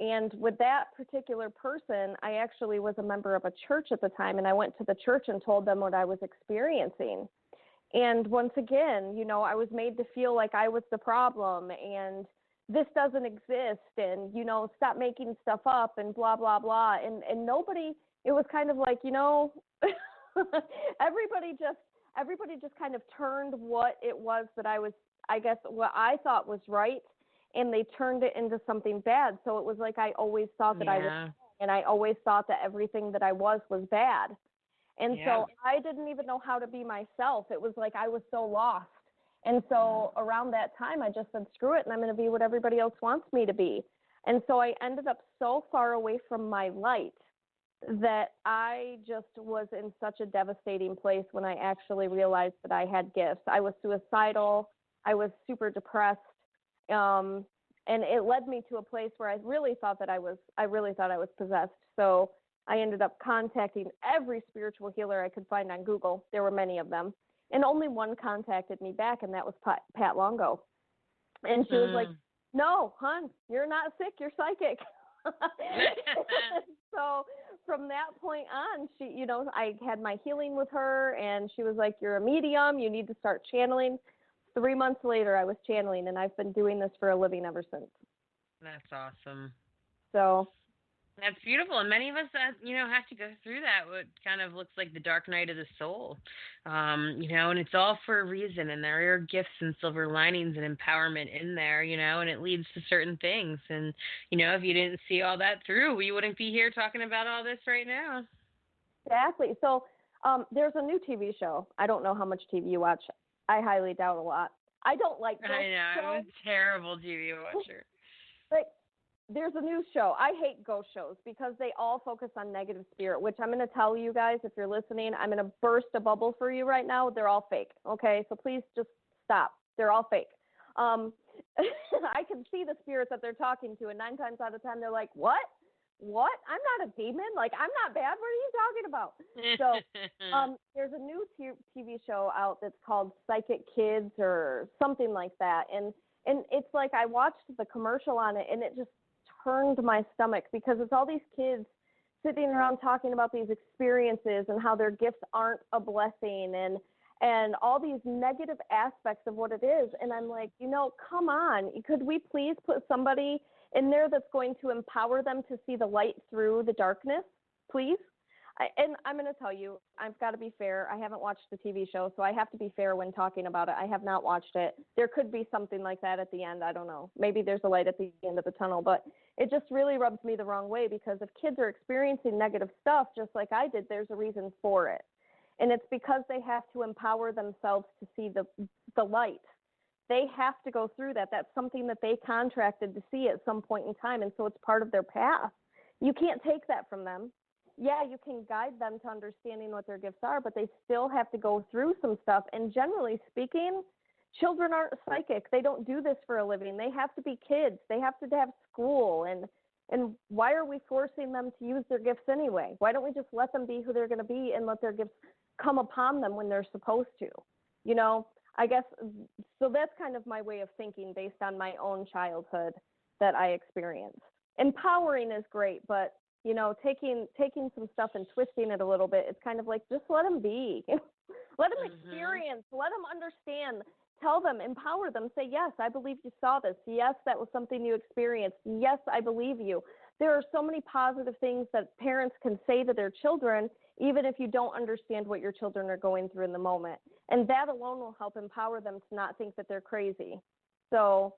And with that particular person, I actually was a member of a church at the time, and I went to the church and told them what I was experiencing. And once again, I was made to feel like I was the problem and this doesn't exist and, stop making stuff up and blah, blah, blah. And nobody, it was kind of like, everybody just kind of turned what it was that I was, I guess, what I thought was right, and they turned it into something bad. So it was like I always thought that I was wrong, and I always thought that everything that I was bad. And so I didn't even know how to be myself. It was like I was so lost. And so around that time, I just said, screw it, and I'm going to be what everybody else wants me to be. And so I ended up so far away from my light that I just was in such a devastating place when I actually realized that I had gifts. I was suicidal. I was super depressed. And it led me to a place where I really thought I was possessed. So I ended up contacting every spiritual healer I could find on Google. There were many of them. And only one contacted me back, and that was Pat Longo. And she was like, no, hon, you're not sick. You're psychic. So from that point on, she, I had my healing with her, and she was like, you're a medium. You need to start channeling. 3 months later, I was channeling, and I've been doing this for a living ever since. That's awesome. So That's beautiful, and many of us, have to go through that. What kind of looks like the dark night of the soul, and it's all for a reason. And there are gifts and silver linings and empowerment in there, and it leads to certain things. And if you didn't see all that through, we wouldn't be here talking about all this right now. Exactly. So there's a new TV show. I don't know how much TV you watch. I highly doubt a lot. I don't like ghost I know shows. I'm a terrible TV watcher. Like, there's a new show. I hate ghost shows because they all focus on negative spirit, which I'm going to tell you guys, if you're listening, I'm going to burst a bubble for you right now. They're all fake. Okay. So please just stop. They're all fake. I can see the spirits that they're talking to, and 9 times out of 10, they're like, what? What? I'm not a demon. Like, I'm not bad. What are you talking about? So there's a new TV show out that's called Psychic Kids or something like that. And it's like I watched the commercial on it, and it just turned my stomach because it's all these kids sitting around talking about these experiences and how their gifts aren't a blessing and all these negative aspects of what it is. And I'm like, come on. Could we please put somebody in there that's going to empower them to see the light through the darkness, please? And I'm going to tell you, I've got to be fair. I haven't watched the TV show, so I have to be fair when talking about it. I have not watched it. There could be something like that at the end. I don't know. Maybe there's a light at the end of the tunnel, but it just really rubs me the wrong way because if kids are experiencing negative stuff just like I did, there's a reason for it. And it's because they have to empower themselves to see the light. They have to go through that. That's something that they contracted to see at some point in time, and so it's part of their path. You can't take that from them. Yeah, you can guide them to understanding what their gifts are, but they still have to go through some stuff. And generally speaking, children aren't psychic. They don't do this for a living. They have to be kids. They have to have school. And why are we forcing them to use their gifts anyway? Why don't we just let them be who they're going to be and let their gifts come upon them when they're supposed to? I guess, so that's kind of my way of thinking based on my own childhood that I experienced. Empowering is great, but taking some stuff and twisting it a little bit, it's kind of like, just let them be. Let them experience. Let them understand. Tell them, empower them. Say, yes, I believe you saw this. Yes, that was something you experienced. Yes, I believe you. There are so many positive things that parents can say to their children, even if you don't understand what your children are going through in the moment. And that alone will help empower them to not think that they're crazy. So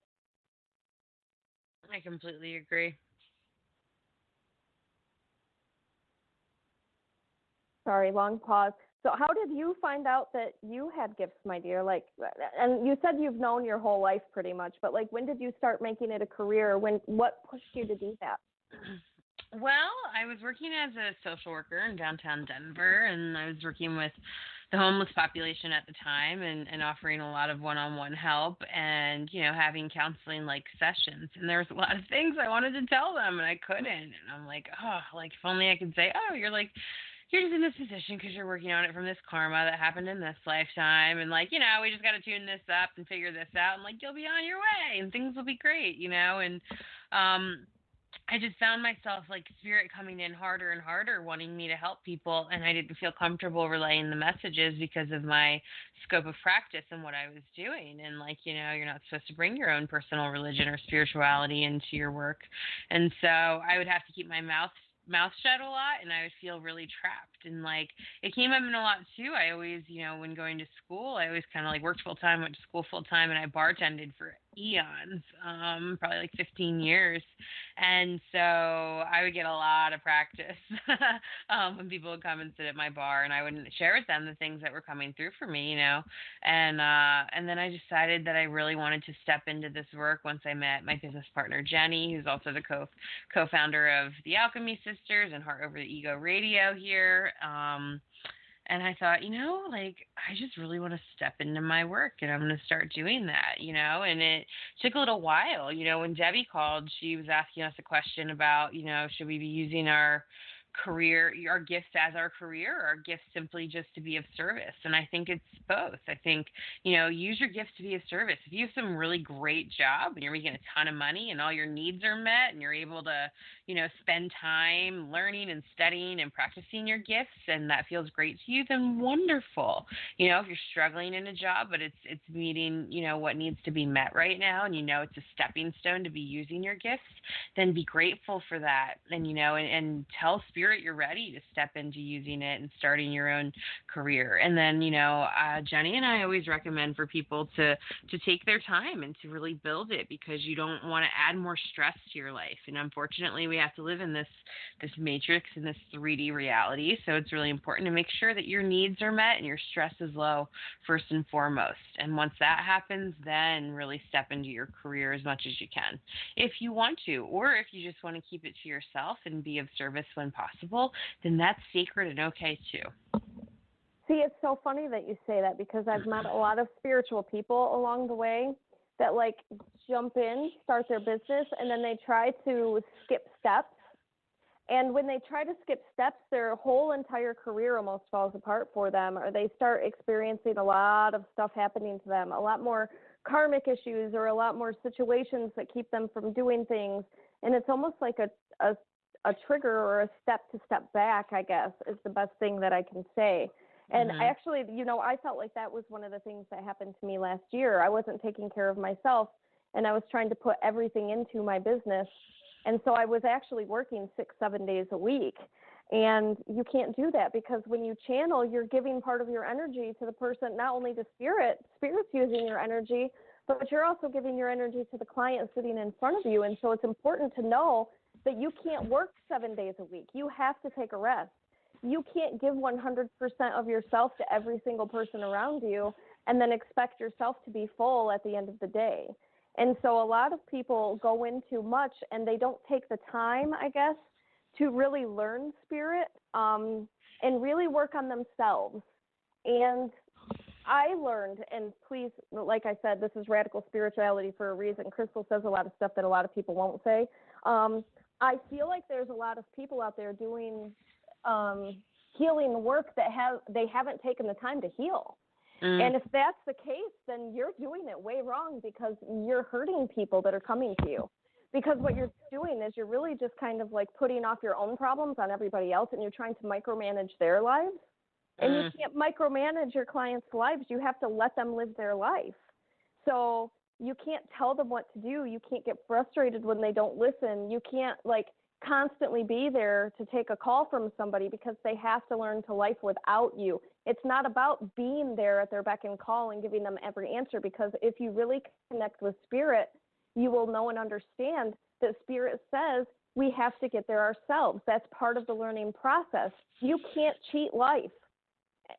I completely agree. Sorry, long pause. So how did you find out that you had gifts, my dear? Like, and you said you've known your whole life pretty much, but like, when did you start making it a career? What pushed you to do that? Well, I was working as a social worker in downtown Denver, and I was working with the homeless population at the time and offering a lot of one-on-one help and, having counseling like sessions. And there was a lot of things I wanted to tell them and I couldn't. And I'm like, if only I could say, you're just in this position because you're working on it from this karma that happened in this lifetime. And we just got to tune this up and figure this out. And you'll be on your way and things will be great, and, I just found myself spirit coming in harder and harder, wanting me to help people. And I didn't feel comfortable relaying the messages because of my scope of practice and what I was doing. And you're not supposed to bring your own personal religion or spirituality into your work. And so I would have to keep my mouth shut a lot, and I would feel really trapped. And it came up in a lot too. I always, when going to school, I always kind of worked full time, went to school full time, and I bartended for eons, probably 15 years. And so I would get a lot of practice when people would come and sit at my bar, and I would share with them the things that were coming through for me, And then I decided that I really wanted to step into this work once I met my business partner Jenny, who's also the co-founder of the Alchemy Sisters and Heart Over the Ego Radio here. And I thought, I just really want to step into my work, and I'm going to start doing that, and it took a little while. When Debbie called, she was asking us a question about, should we be using our career, our gifts as our career, or our gifts simply just to be of service. And I think it's both. I think, use your gifts to be of service. If you have some really great job and you're making a ton of money and all your needs are met and you're able to, spend time learning and studying and practicing your gifts and that feels great to you, then wonderful. If you're struggling in a job, but it's meeting, what needs to be met right now, and it's a stepping stone to be using your gifts, then be grateful for that. And, and tell spirit you're ready to step into using it and starting your own career. And then, Jenny and I always recommend for people to take their time and to really build it, because you don't want to add more stress to your life. And unfortunately, we have to live in this matrix, in this 3D reality. So it's really important to make sure that your needs are met and your stress is low first and foremost. And once that happens, then really step into your career as much as you can, if you want to, or if you just want to keep it to yourself and be of service when possible, then that's sacred and okay too. See, it's so funny that you say that, because I've met a lot of spiritual people along the way that like jump in, start their business, and then they try to skip steps. And when they try to skip steps, their whole entire career almost falls apart for them, or they start experiencing a lot of stuff happening to them, a lot more karmic issues or a lot more situations that keep them from doing things. And it's almost like a trigger or a step to step back, I guess, is the best thing that I can say. And I actually, I felt like that was one of the things that happened to me last year. I wasn't taking care of myself, and I was trying to put everything into my business. And so I was actually working 6-7 days a week. And you can't do that, because when you channel, you're giving part of your energy to the person, not only to spirit's using your energy, but you're also giving your energy to the client sitting in front of you. And so it's important to know that you can't work 7 days a week. You have to take a rest. You can't give 100% of yourself to every single person around you and then expect yourself to be full at the end of the day. And so a lot of people go in too much, and they don't take the time, I guess, to really learn spirit and really work on themselves. And I learned, and please, like I said, this is radical spirituality for a reason. Crystal says a lot of stuff that a lot of people won't say. I feel like there's a lot of people out there doing healing work that they haven't taken the time to heal. And if that's the case, then you're doing it way wrong, because you're hurting people that are coming to you. Because what you're doing is you're really just kind of like putting off your own problems on everybody else, and you're trying to micromanage their lives. And you can't micromanage your clients' lives. You have to let them live their life. So you can't tell them what to do. You can't get frustrated when they don't listen. You can't like constantly be there to take a call from somebody, because they have to learn to life without you. It's not about being there at their beck and call and giving them every answer, because if you really connect with spirit, you will know and understand that spirit says we have to get there ourselves. That's part of the learning process. You can't cheat life.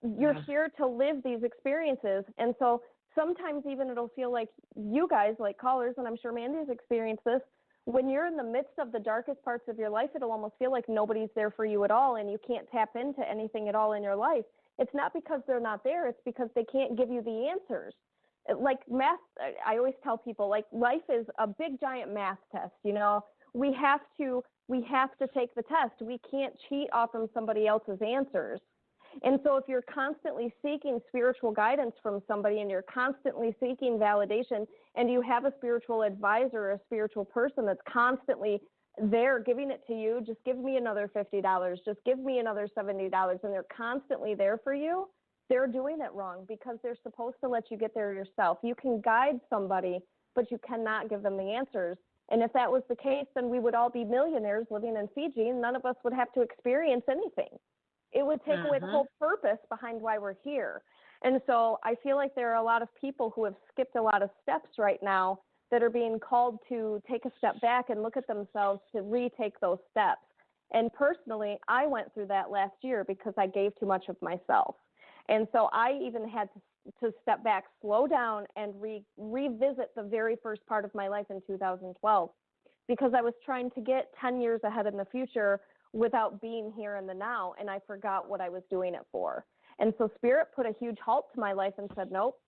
You're here to live these experiences. And so sometimes even it'll feel like you guys, like callers, and I'm sure Mandee's experienced this, when you're in the midst of the darkest parts of your life, it'll almost feel like nobody's there for you at all, and you can't tap into anything at all in your life. It's not because they're not there. It's because they can't give you the answers. Like math, I always tell people, like life is a big giant math test. We have to take the test. We can't cheat off from somebody else's answers. And so if you're constantly seeking spiritual guidance from somebody, and you're constantly seeking validation, and you have a spiritual advisor or a spiritual person that's constantly there giving it to you, just give me another $50, just give me another $70, and they're constantly there for you, they're doing it wrong, because they're supposed to let you get there yourself. You can guide somebody, but you cannot give them the answers. And if that was the case, then we would all be millionaires living in Fiji, and none of us would have to experience anything. It would take away the whole purpose behind why we're here. And so I feel like there are a lot of people who have skipped a lot of steps right now that are being called to take a step back and look at themselves to retake those steps. And personally, I went through that last year because I gave too much of myself. And so I even had to step back, slow down, and revisit the very first part of my life in 2012, because I was trying to get 10 years ahead in the future without being here in the now, and I forgot what I was doing it for. And so Spirit put a huge halt to my life and said, nope,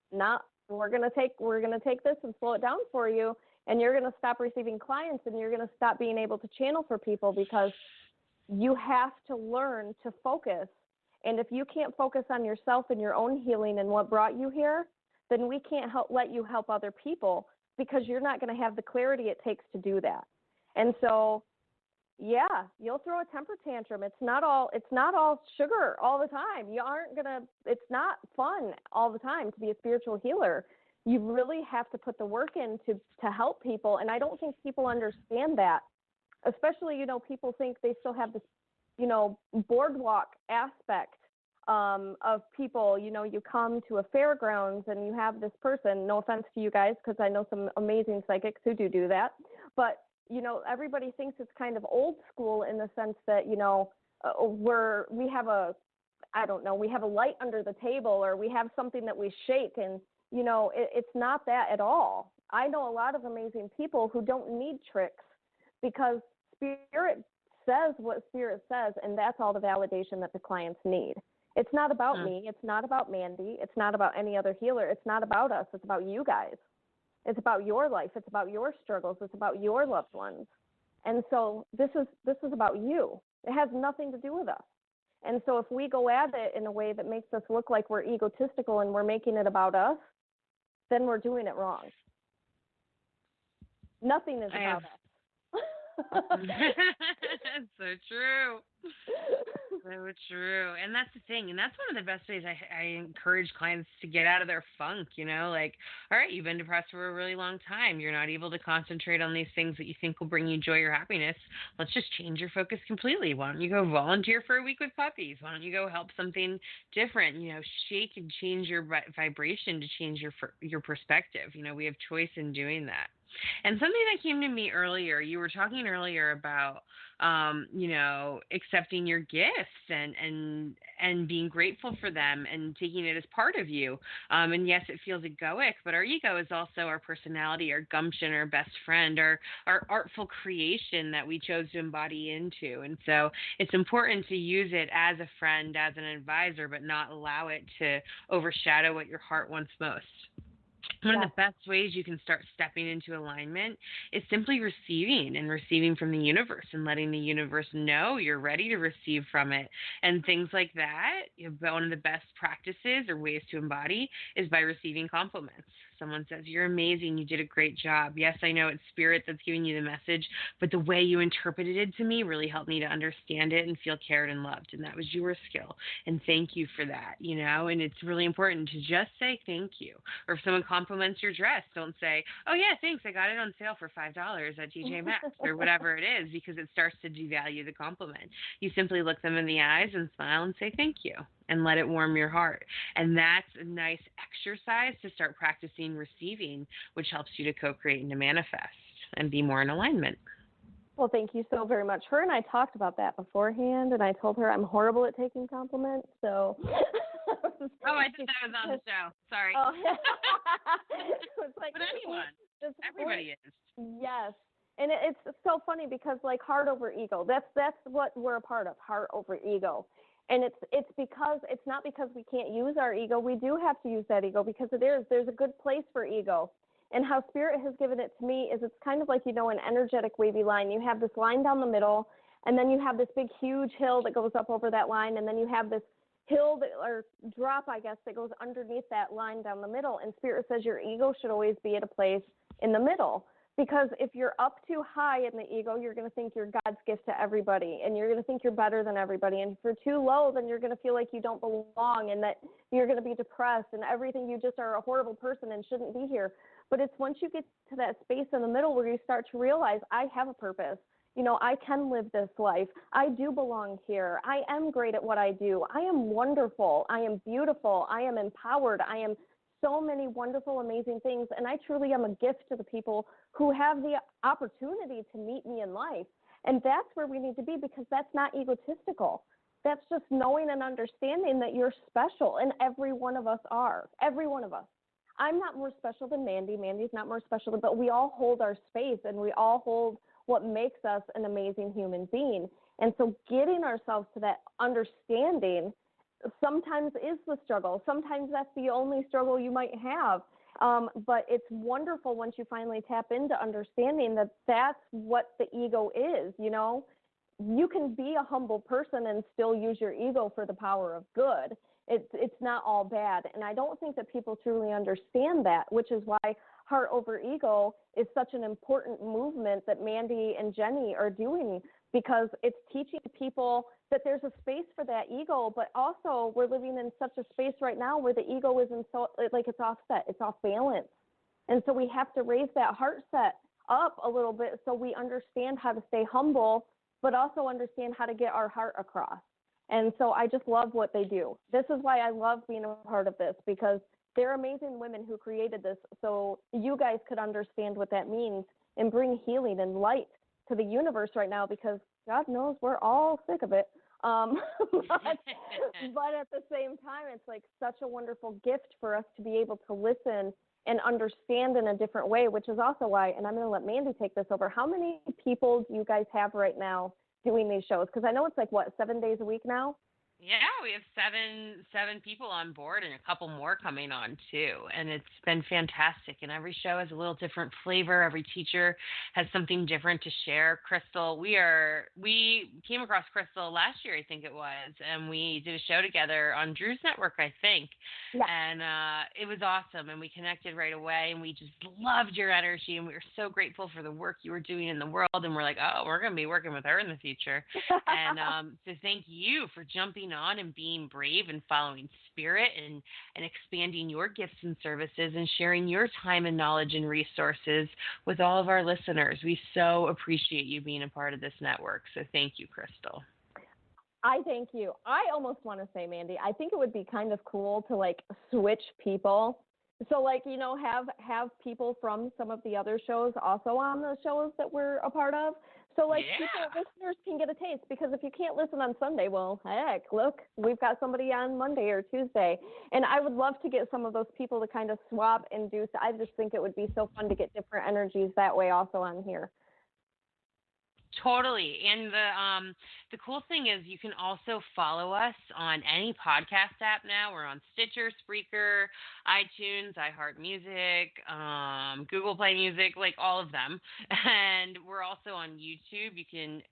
we're gonna take this and slow it down for you, and you're gonna stop receiving clients, and you're gonna stop being able to channel for people, because You have to learn to focus. And if you can't focus on yourself and your own healing and what brought you here, then we can't let you help other people, because you're not going to have the clarity it takes to do that. And so, yeah, you'll throw a temper tantrum. It's not all sugar all the time. It's not fun all the time to be a spiritual healer. You really have to put the work in to help people. And I don't think people understand that, especially, people think they still have this, boardwalk aspect of people. You come to a fairgrounds and you have this person, no offense to you guys, because I know some amazing psychics who do that. But, everybody thinks it's kind of old school in the sense that, we have a light under the table, or we have something that we shake, and, it's not that at all. I know a lot of amazing people who don't need tricks, because Spirit says what Spirit says, and that's all the validation that the clients need. It's not about me. It's not about Mandee. It's not about any other healer. It's not about us. It's about you guys. It's about your life. It's about your struggles. It's about your loved ones. And so this is about you. It has nothing to do with us. And so if we go at it in a way that makes us look like we're egotistical and we're making it about us, then we're doing it wrong. Nothing is about us. So true. So true. And that's the thing. And that's one of the best ways I encourage clients to get out of their funk, like, all right, you've been depressed for a really long time. You're not able to concentrate on these things that you think will bring you joy or happiness. Let's just change your focus completely. Why don't you go volunteer for a week with puppies? Why don't you go help something different? Shake and change your vibration to change your perspective. We have choice in doing that. And something that came to me earlier, you were talking earlier about, accepting your gifts and being grateful for them and taking it as part of you. And yes, it feels egoic, but our ego is also our personality, our gumption, our best friend, our artful creation that we chose to embody into. And so it's important to use it as a friend, as an advisor, but not allow it to overshadow what your heart wants most. One of the best ways you can start stepping into alignment is simply receiving from the universe and letting the universe know you're ready to receive from it. And things like that, one of the best practices or ways to embody is by receiving compliments. Someone says, you're amazing, you did a great job. Yes, I know it's Spirit that's giving you the message, but the way you interpreted it to me really helped me to understand it and feel cared and loved. And that was your skill. And thank you for that, and it's really important to just say thank you. Or if someone compliments your dress, don't say, oh yeah, thanks, I got it on sale for $5 at TJ Maxx or whatever it is, because it starts to devalue the compliment. You simply look them in the eyes and smile and say thank you and let it warm your heart. And that's a nice exercise to start practicing receiving, which helps you to co-create and to manifest and be more in alignment. Well, thank you so very much. Her and I talked about that beforehand, and I told her I'm horrible at taking compliments, so... Oh, I think that was on the show. Sorry. Oh. It's like, but anyone. Everybody is. Yes. And it's so funny because, like, heart over ego, that's what we're a part of, heart over ego. And it's because it's not because we can't use our ego. We do have to use that ego because there's a good place for ego. And how Spirit has given it to me is it's kind of like, an energetic wavy line. You have this line down the middle, and then you have this big, huge hill that goes up over that line, and then you have this hill or drop, I guess, that goes underneath that line down the middle. And Spirit says your ego should always be at a place in the middle. Because if you're up too high in the ego, you're going to think you're God's gift to everybody, and you're going to think you're better than everybody. And if you're too low, then you're going to feel like you don't belong and that you're going to be depressed and everything. You just are a horrible person and shouldn't be here. But it's once you get to that space in the middle where you start to realize, I have a purpose. I can live this life. I do belong here. I am great at what I do. I am wonderful. I am beautiful. I am empowered. I am so many wonderful, amazing things. And I truly am a gift to the people who have the opportunity to meet me in life. And that's where we need to be, because that's not egotistical. That's just knowing and understanding that you're special, and every one of us are. Every one of us. I'm not more special than Mandee. Mandee's not more special, but we all hold our space, and we all hold what makes us an amazing human being. And so getting ourselves to that understanding sometimes is the struggle. Sometimes that's the only struggle you might have. But it's wonderful once you finally tap into understanding that that's what the ego is, you can be a humble person and still use your ego for the power of good. It's not all bad. And I don't think that people truly understand that, which is why Heart Over Ego is such an important movement that Mandee and Jenny are doing, because it's teaching people that there's a space for that ego, but also we're living in such a space right now where the ego isn't so, like, it's offset, it's off balance. And so we have to raise that heart set up a little bit so we understand how to stay humble, but also understand how to get our heart across. And so I just love what they do. This is why I love being a part of this, because they're amazing women who created this so you guys could understand what that means and bring healing and light to the universe right now, because God knows we're all sick of it. But at the same time, it's like such a wonderful gift for us to be able to listen and understand in a different way, which is also why, and I'm going to let Mandee take this over. How many people do you guys have right now doing these shows? Because I know it's like, what, 7 days a week now? Yeah, we have seven people on board and a couple more coming on too. And it's been fantastic. And every show has a little different flavor. Every teacher has something different to share. Crystal, we came across Crystal last year, I think it was, and we did a show together on Drew's network, I think. Yeah. And it was awesome. And we connected right away, and we just loved your energy, and we were so grateful for the work you were doing in the world. And we're like, oh, we're going to be working with her in the future. And so thank you for jumping on and being brave and following spirit and expanding your gifts and services and sharing your time and knowledge and resources with all of our listeners. We so appreciate you being a part of this network. So thank you, Crystal. I thank you. I almost want to say, Mandee, I think it would be kind of cool to like switch people. So like, you know, have people from some of the other shows also on the shows that we're a part of. So like listeners can get a taste, because if you can't listen on Sunday, well, heck, look, we've got somebody on Monday or Tuesday. And I would love to get some of those people to kind of swap and do. So I just think it would be so fun to get different energies that way also on here. Totally. And the cool thing is you can also follow us on any podcast app now. We're on Stitcher, Spreaker, iTunes, iHeartMusic, Google Play Music, like all of them. And we're also on YouTube. You can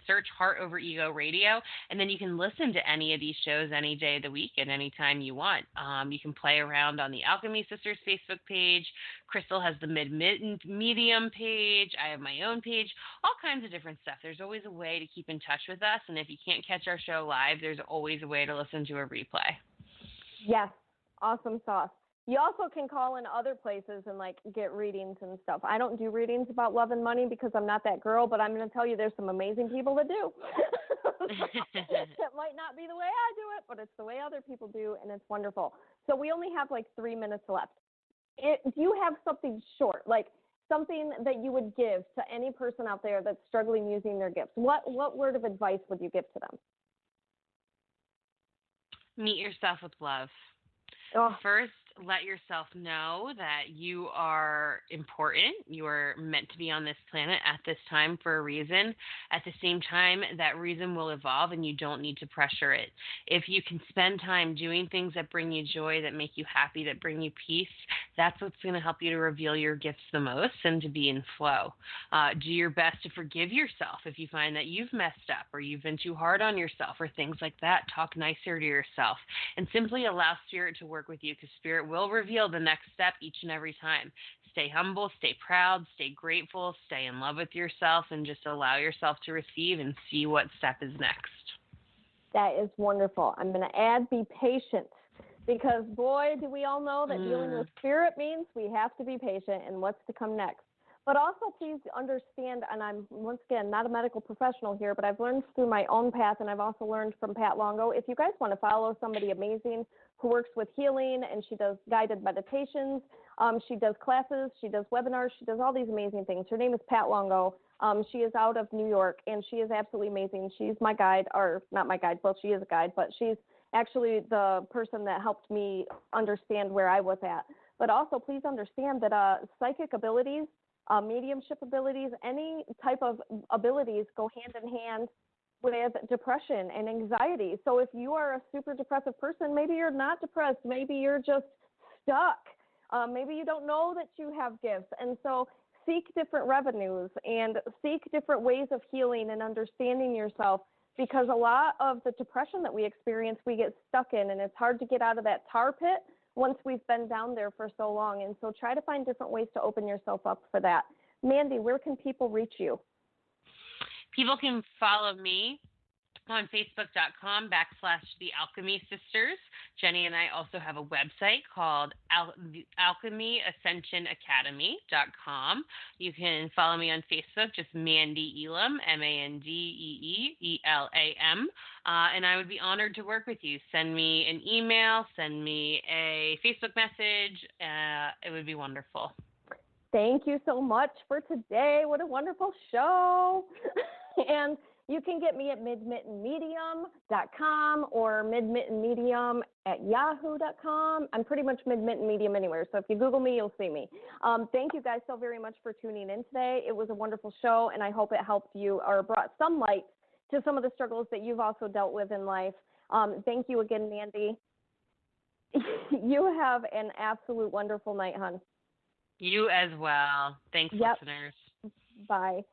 search Heart Over Ego Radio, and then you can listen to any of these shows any day of the week at any time you want. You can play around on the Alchemy Sisters Facebook page. Crystal has the Mid Mitten Medium page. I have my own page. All kinds of different stuff. There's always a way to keep in touch with us, and if you can't catch our show live, there's always a way to listen to a replay. Yes, awesome sauce. You also can call in other places and like get readings and stuff. I don't do readings about love and money because I'm not that girl, but I'm going to tell you there's some amazing people that do. It might not be the way I do it, but it's the way other people do, and it's wonderful. So we only have like 3 minutes left. Do you have something short, like something that you would give to any person out there that's struggling using their gifts? What word of advice would you give to them? Meet yourself with love. Oh. First, let yourself know that you are important. You are meant to be on this planet at this time for a reason. At the same time, that reason will evolve, and you don't need to pressure it. If you can spend time doing things that bring you joy, that make you happy, that bring you peace, that's what's going to help you to reveal your gifts the most and to be in flow. Do your best to forgive yourself if you find that you've messed up or you've been too hard on yourself or things like that. Talk nicer to yourself and simply allow spirit to work with you, because spirit will reveal the next step each and every time. Stay humble, stay proud, stay grateful, stay in love with yourself, and just allow yourself to receive and see what step is next. That is wonderful. I'm going to add be patient, because boy, do we all know that dealing with spirit means we have to be patient in what's to come next. But also please understand, and I'm, once again, not a medical professional here, but I've learned through my own path, and I've also learned from Pat Longo, if you guys want to follow somebody amazing who works with healing, and she does guided meditations, she does classes, she does webinars, she does all these amazing things. Her name is Pat Longo. She is out of New York, and she is absolutely amazing. She's my guide, or not my guide, well, she is a guide, but she's actually the person that helped me understand where I was at. But also please understand that psychic abilities, mediumship abilities, any type of abilities go hand in hand with depression and anxiety. So if you are a super depressive person, maybe you're not depressed, maybe you're just stuck. Maybe you don't know that you have gifts. And so seek different revenues and seek different ways of healing and understanding yourself, because a lot of the depression that we experience, we get stuck in, and it's hard to get out of that tar pit once we've been down there for so long. And so try to find different ways to open yourself up for that. Mandee, where can people reach you? People can follow me on Facebook.com/The Alchemy Sisters. Jenny and I also have a website called AlchemyAscensionAcademy.com. You can follow me on Facebook, just Mandee ELam, MandeeElam. And I would be honored to work with you. Send me an email, send me a Facebook message. It would be wonderful. Thank you so much for today. What a wonderful show. And you can get me at midmittenmedium.com or midmittenmedium@yahoo.com. I'm pretty much Mid Mitten Medium anywhere, so if you Google me, you'll see me. Thank you guys so very much for tuning in today. It was a wonderful show, and I hope it helped you or brought some light to some of the struggles that you've also dealt with in life. Thank you again, Mandee. You have an absolute wonderful night, hon. You as well. Thanks, listeners. Bye.